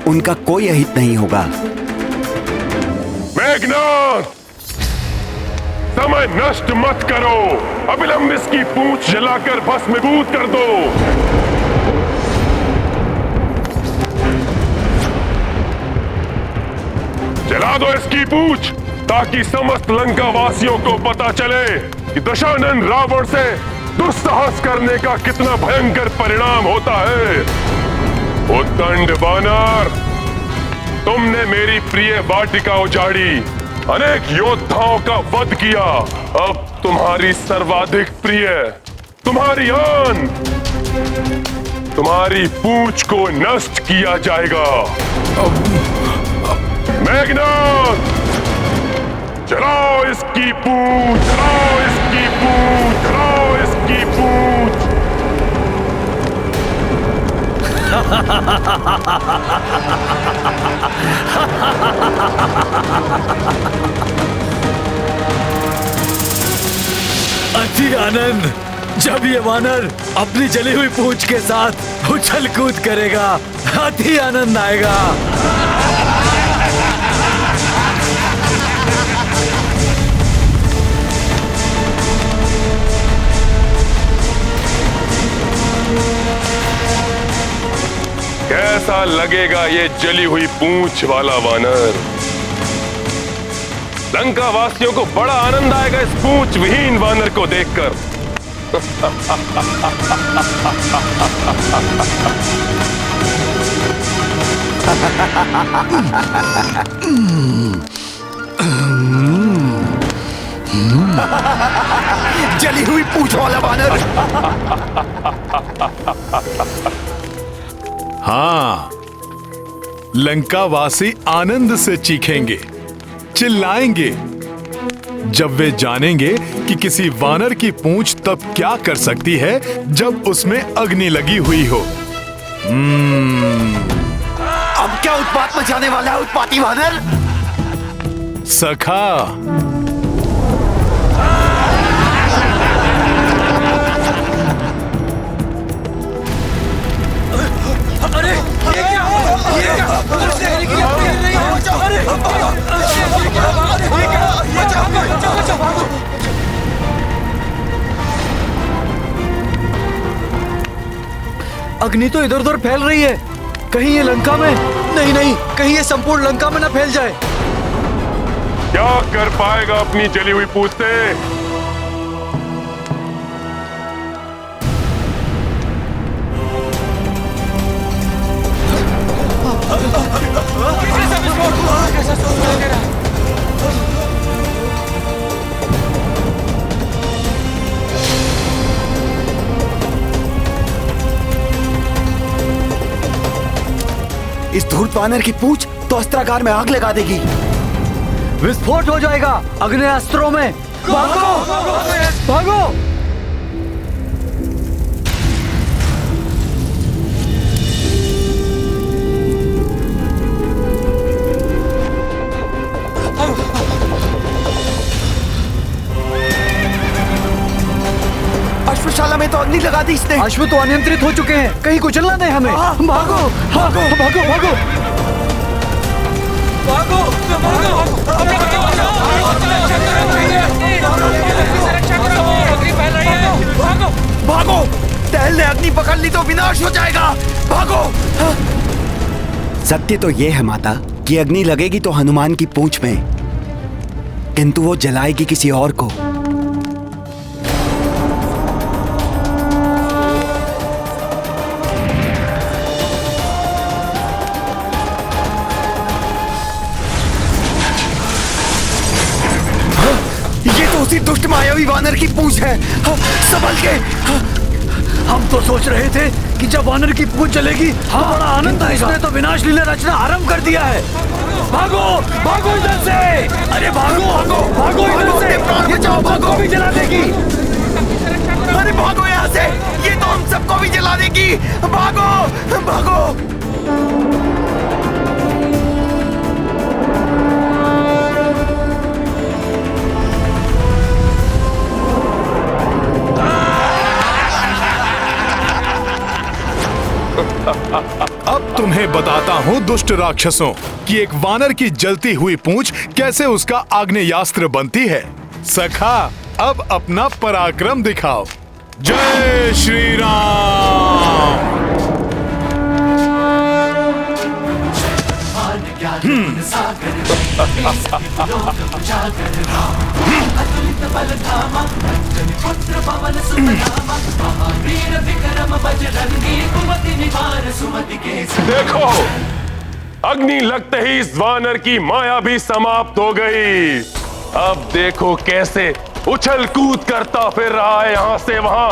Speaker 20: उनका कोई अहित नहीं होगा।
Speaker 13: मेघनाद, समय नष्ट मत करो। अविलंब इसकी पूंछ जलाकर भस्मीभूत कर दो। जला दो इसकी पूंछ, ताकि समस्त लंका वासियों को पता चले कि दशानन रावण से दुस्साहस करने का कितना भयंकर परिणाम होता है। उद्दंड वानर, तुमने मेरी प्रिय वाटिका उजाड़ी, अनेक योद्धाओं का वध किया। अब तुम्हारी सर्वाधिक प्रिय, तुम्हारी आन, तुम्हारी पूंछ को नष्ट किया जाएगा। मेघनाद, चलाओ इसकी पूंछ, चलाओ इसकी पूंछ, चलाओ इसकी पूंछ।
Speaker 4: अति आनंद, जब ये वानर अपनी जली हुई पूंछ के साथ उछल कूद करेगा, अति आनंद आएगा।
Speaker 13: कैसा लगेगा ये जली हुई पूंछ वाला वानर? लंका वासियों को बड़ा आनंद आएगा इस पूंछ विहीन वानर को देखकर।
Speaker 12: जली हुई पूंछ वाला वानर।
Speaker 1: हाँ, लंकावासी आनंद से चीखेंगे, चिल्लाएंगे जब वे जानेंगे कि किसी वानर की पूंछ तब क्या कर सकती है जब उसमें अग्नि लगी हुई हो।
Speaker 12: अब क्या उत्पात मचाने वाला है उत्पाती वानर?
Speaker 1: सखा,
Speaker 6: अरे ये क्या? ये क्या? उधर से हेली की आवाज़ आ रही है। अरे ये क्या? बचाओ, भागो।
Speaker 4: अग्नि तो इधर उधर फैल रही है। कहीं ये लंका में नहीं, नहीं, कहीं ये संपूर्ण लंका में ना फैल जाए।
Speaker 13: क्या कर पाएगा अपनी जली हुई पूंछ से?
Speaker 20: इस धूर्त वानर की पूंछ तो अस्त्रागार में आग लगा देगी।
Speaker 4: विस्फोट हो जाएगा अग्नि अस्त्रों में। भागो, भागो।
Speaker 12: अश्वशाला में तो अग्नि लगा दी इसने।
Speaker 4: अश्व तो अनियंत्रित हो चुके हैं, कहीं कुचल ना दे हमें। भागो, भागो, भागो, भागो,
Speaker 12: भागो। टहल ने अग्नि पकड़ ली तो विनाश हो जाएगा। भागो।
Speaker 20: सत्य तो ये है माता कि अग्नि लगेगी तो हनुमान की पूंछ में, किंतु वो जलाएगी किसी और को।
Speaker 12: उसी दुष्ट मायावी वानर की पूंछ है। संभल के।
Speaker 4: हम तो सोच रहे थे कि जब वानर की पूंछ चलेगी तो बड़ा आनंद आएगा। इसने तो विनाश लीला रचना आरंभ कर दिया है। भागो, भागो इधर से। अरे भागो, भागो, भागो इधर से।
Speaker 12: प्राण बचाओ, भागो।
Speaker 4: भी जला देगी।
Speaker 12: अरे भागो यहाँ से, ये तो हम सबको भी जला देगी। भागो भागो।
Speaker 1: अब तुम्हें बताता हूँ दुष्ट राक्षसों कि एक वानर की जलती हुई पूंछ कैसे उसका आग्नेयास्त्र बनती है। सखा, अब अपना पराक्रम दिखाओ। जय श्री राम।
Speaker 13: देखो, अग्नि लगते ही इस वानर की माया भी समाप्त हो गई। अब देखो कैसे उछल कूद करता फिर रहा है यहाँ से वहां।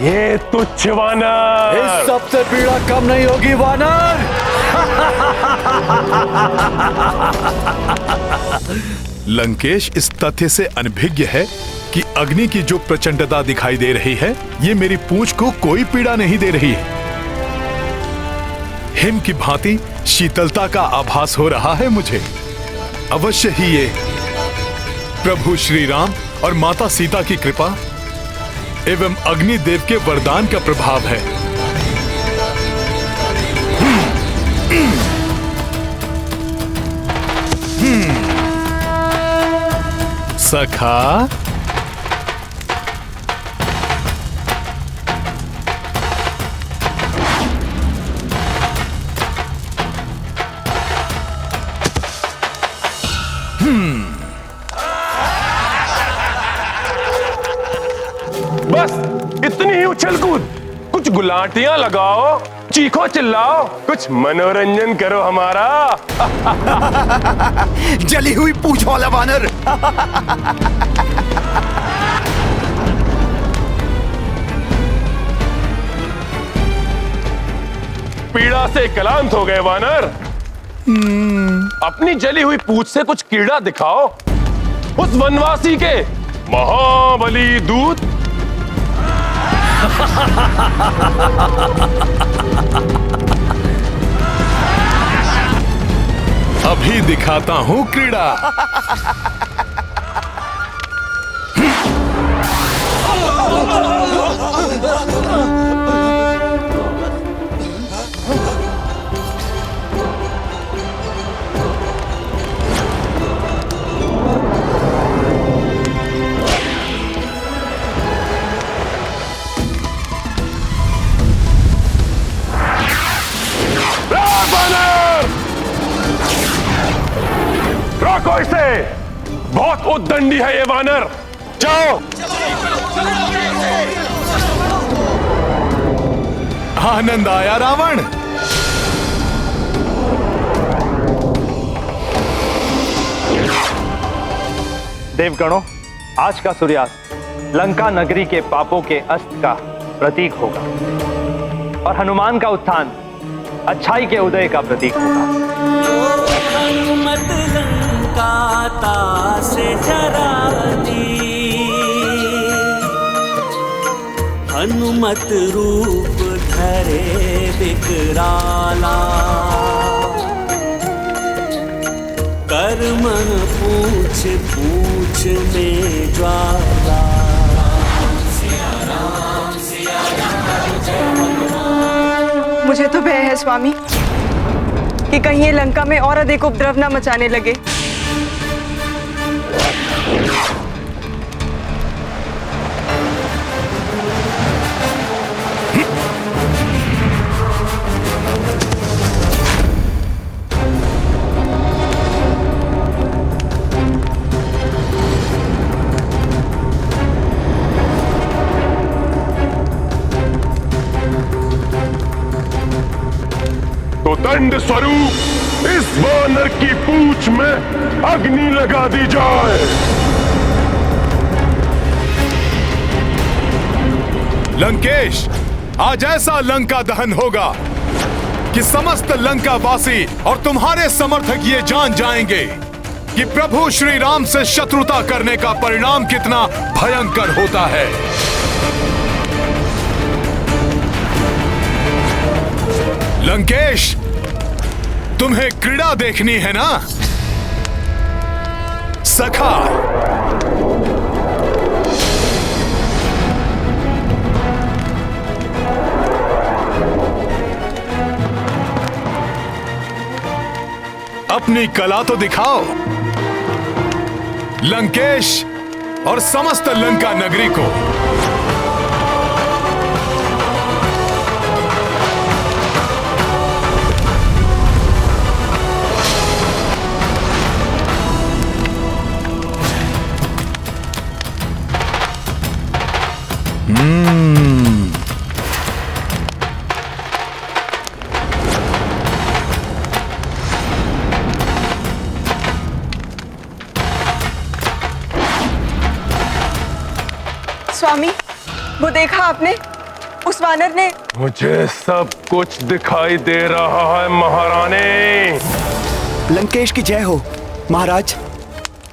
Speaker 13: ये तुच्छ वानर।
Speaker 4: इस सबसे पीड़ा कम नहीं होगी वानर।
Speaker 1: लंकेश इस तथ्य से अनभिज्ञ है कि अग्नि की जो प्रचंडता दिखाई दे रही है, ये मेरी पूंछ को कोई पीड़ा नहीं दे रही है। हिम की भांति शीतलता का आभास हो रहा है मुझे। अवश्य ही ये प्रभु श्री राम और माता सीता की कृपा एवं अग्निदेव के वरदान का प्रभाव है। सखा,
Speaker 13: बस इतनी ही उछल कूद। कुछ गुलाटियां लगाओ, चीखो चिल्लाओ, कुछ मनोरंजन करो हमारा।
Speaker 12: जली हुई पूंछ वाला वानर।
Speaker 13: पीड़ा से क्लांत हो गए वानर। अपनी जली हुई पूंछ से कुछ कीड़ा दिखाओ उस वनवासी के महाबली दूत।
Speaker 1: अभी दिखाता हूं क्रीड़ा।
Speaker 13: रोको इसे, बहुत उद्दंडी है ये वानर। जाओ।
Speaker 1: आनंद आया रावण।
Speaker 5: देवगणों, आज का सूर्यास्त लंका नगरी के पापों के अस्त का प्रतीक होगा और हनुमान का उत्थान अच्छाई के उदय का प्रतीक होगा।
Speaker 2: हनुमत लंका से जरा दी, हनुमत रूप धरे विकराला, कर मन पूछ पूछ में ज्वाला।
Speaker 15: मुझे तो भय है स्वामी कि कहीं ये लंका में और अधिक उपद्रव न मचाने लगे।
Speaker 13: तो दंड स्वरूप इस वानर की पूंछ में अग्नि लगा दी जाए।
Speaker 1: लंकेश, आज ऐसा लंका दहन होगा कि समस्त लंका वासी और तुम्हारे समर्थक ये जान जाएंगे कि प्रभु श्री राम से शत्रुता करने का परिणाम कितना भयंकर होता है। लंकेश, तुम्हें क्रीड़ा देखनी है ना सखा? अपनी कला तो दिखाओ लंकेश और समस्त लंका नगरी को।
Speaker 15: स्वामी, वो देखा आपने? उस वानर ने।
Speaker 13: मुझे सब कुछ दिखाई दे रहा है महारानी।
Speaker 20: लंकेश की जय हो महाराज।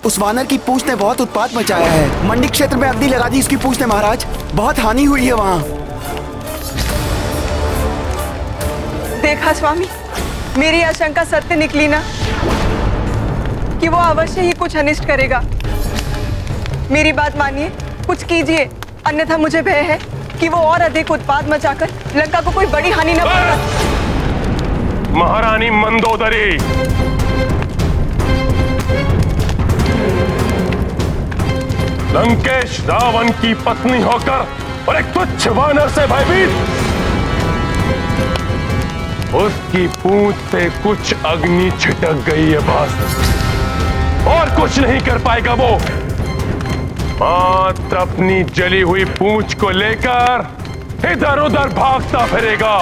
Speaker 20: उस वानर की पूंछ ने बहुत उत्पात मचाया है। मंडी क्षेत्र में अग्नि लगा दी उसकी पूंछ ने महाराज। बहुत हानि हुई है वहां।
Speaker 15: देखा स्वामी, मेरी आशंका सत्य निकली ना कि वो अवश्य ही कुछ अनिष्ट करेगा। मेरी बात मानिए, कुछ कीजिए, अन्यथा मुझे भय है कि वो और अधिक उत्पात मचाकर लंका को कोई बड़ी हानि न पहुंचाए।
Speaker 13: महारानी मंदोदरी, लंकेश रावण की पत्नी होकर और एक तुच्छ वानर से भयभीत, उसकी पूंछ से कुछ अग्नि छिटक गई है बस, और कुछ नहीं कर पाएगा वो। मात्र अपनी जली हुई पूंछ को लेकर इधर उधर भागता फिरेगा,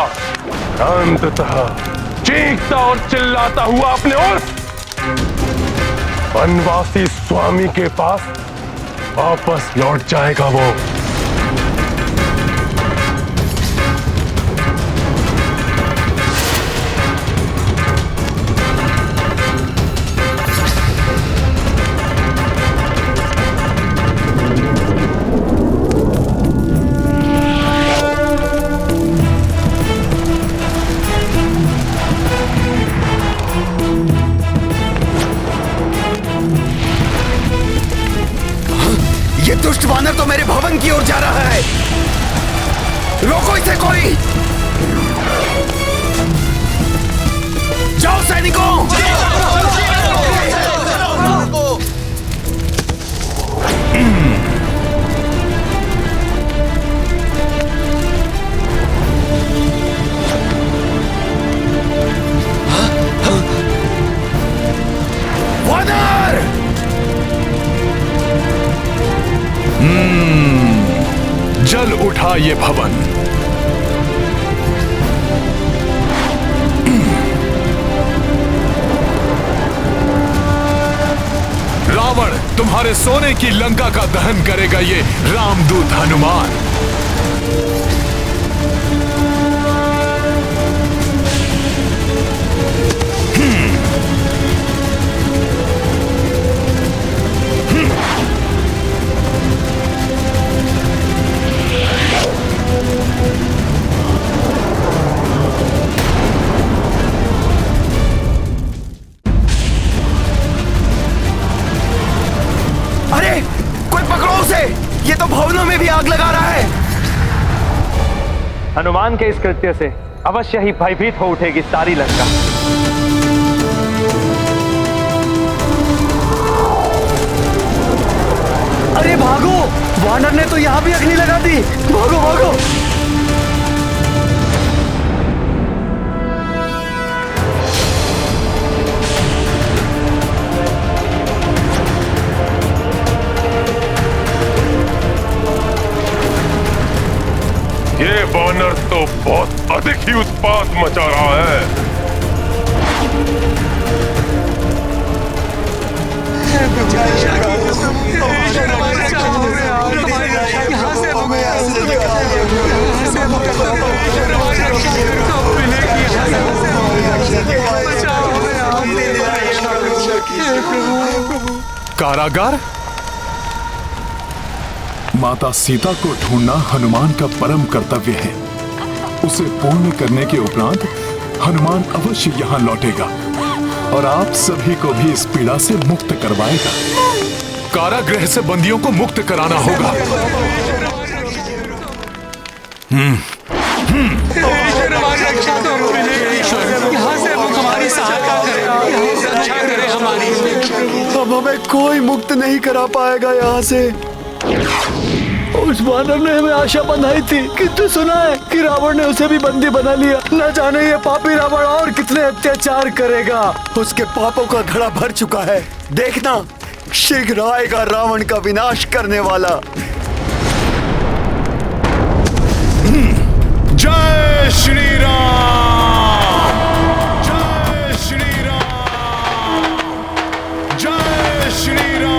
Speaker 13: अंततः चीखता और चिल्लाता हुआ अपने उस वनवासी स्वामी के पास वापस लौट जाएगा वो।
Speaker 12: ये दुष्ट वानर तो मेरे भवन की ओर जा रहा है। रोको इसे कोई। जाओ सैनिकों। वानर!
Speaker 1: जल उठा ये भवन। रावण तुम्हारे सोने की लंका का दहन करेगा ये रामदूत हनुमान।
Speaker 12: अरे कोई पकड़ो उसे, ये तो भवनों में भी आग लगा रहा है।
Speaker 5: हनुमान के इस कृत्य से अवश्य ही भयभीत हो उठेगी सारी लंका।
Speaker 4: अरे भागो, वानर ने तो यहां भी अग्नि लगा दी। भागो भागो।
Speaker 13: ये वानर तो बहुत अधिक ही उत्पात मचा रहा है।
Speaker 1: कारागार? माता सीता को ढूंढना हनुमान का परम कर्तव्य है। उसे पूर्ण करने के उपरांत हनुमान अवश्य यहाँ लौटेगा और आप सभी को भी इस पीड़ा से मुक्त करवाएगा। कारागृह से बंदियों को मुक्त कराना होगा।
Speaker 20: अब हमें कोई मुक्त नहीं करा पाएगा यहाँ से।
Speaker 4: उस वानर ने हमें आशा बंधाई थी, किंतु सुना है कि रावण ने उसे भी बंदी बना लिया। न जाने ये पापी रावण और कितने अत्याचार करेगा।
Speaker 20: उसके पापों का घड़ा भर चुका है। देखना, शीघ्र आएगा रावण का विनाश करने वाला।
Speaker 1: जय श्री राम, जय श्री राम, जय श्री राम।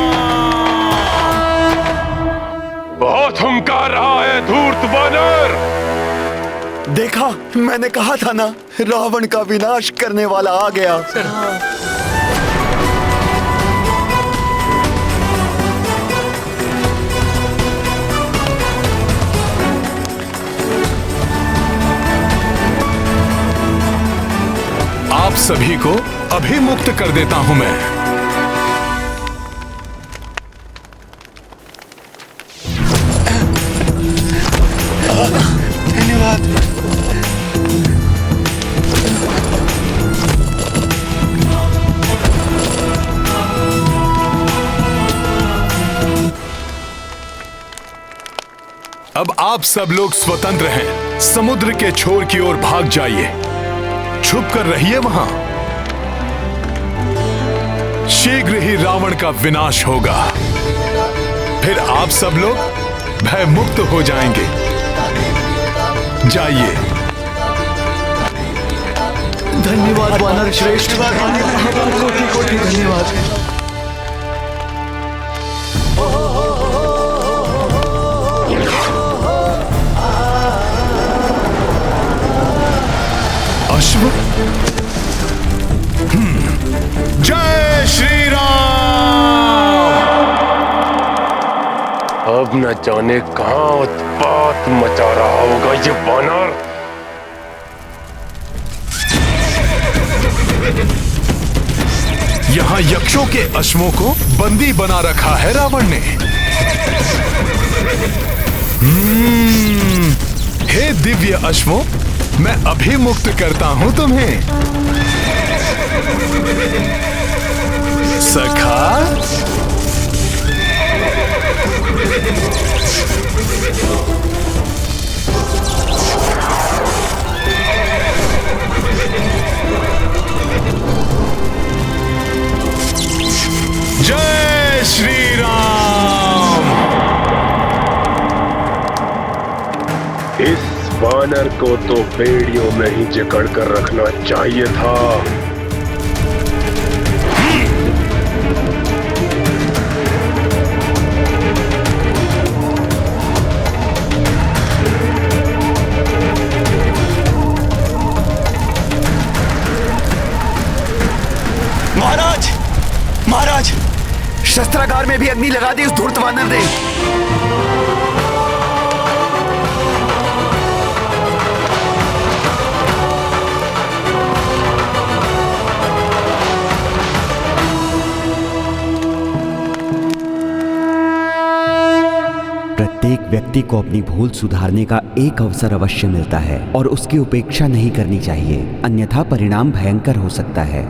Speaker 13: बहुत हुंकार रहा है धूर्त वानर।
Speaker 20: देखा, मैंने कहा था ना, रावण का विनाश करने वाला आ गया।
Speaker 1: आप सभी को अभी मुक्त कर देता हूं मैं।
Speaker 12: धन्यवाद।
Speaker 1: अब आप सब लोग स्वतंत्र हैं। समुद्र के छोर की ओर भाग जाइए, छुप कर रहिए वहां। शीघ्र ही रावण का विनाश होगा, फिर आप सब लोग भय मुक्त हो जाएंगे। जाइए।
Speaker 4: धन्यवाद वानर श्रेष्ठ, कोटि कोटि धन्यवाद।
Speaker 1: अश्व। जय श्री राम।
Speaker 13: अब न जाने कहां उत्पात मचा रहा होगा ये वानर।
Speaker 1: यहाँ यक्षों के अश्वों को बंदी बना रखा है रावण ने। हे दिव्य अश्वों, मैं अभी मुक्त करता हूं तुम्हें। सखा, जय श्री राम।
Speaker 13: इस वानर को तो बेड़ियों में ही जकड़ कर रखना चाहिए था।
Speaker 20: महाराज, महाराज, शस्त्रागार में भी अग्नि लगा दी उस धूर्त वानर ने। प्रत्येक व्यक्ति को अपनी भूल सुधारने का एक अवसर अवश्य मिलता है और उसकी उपेक्षा नहीं करनी चाहिए, अन्यथा परिणाम भयंकर हो सकता है।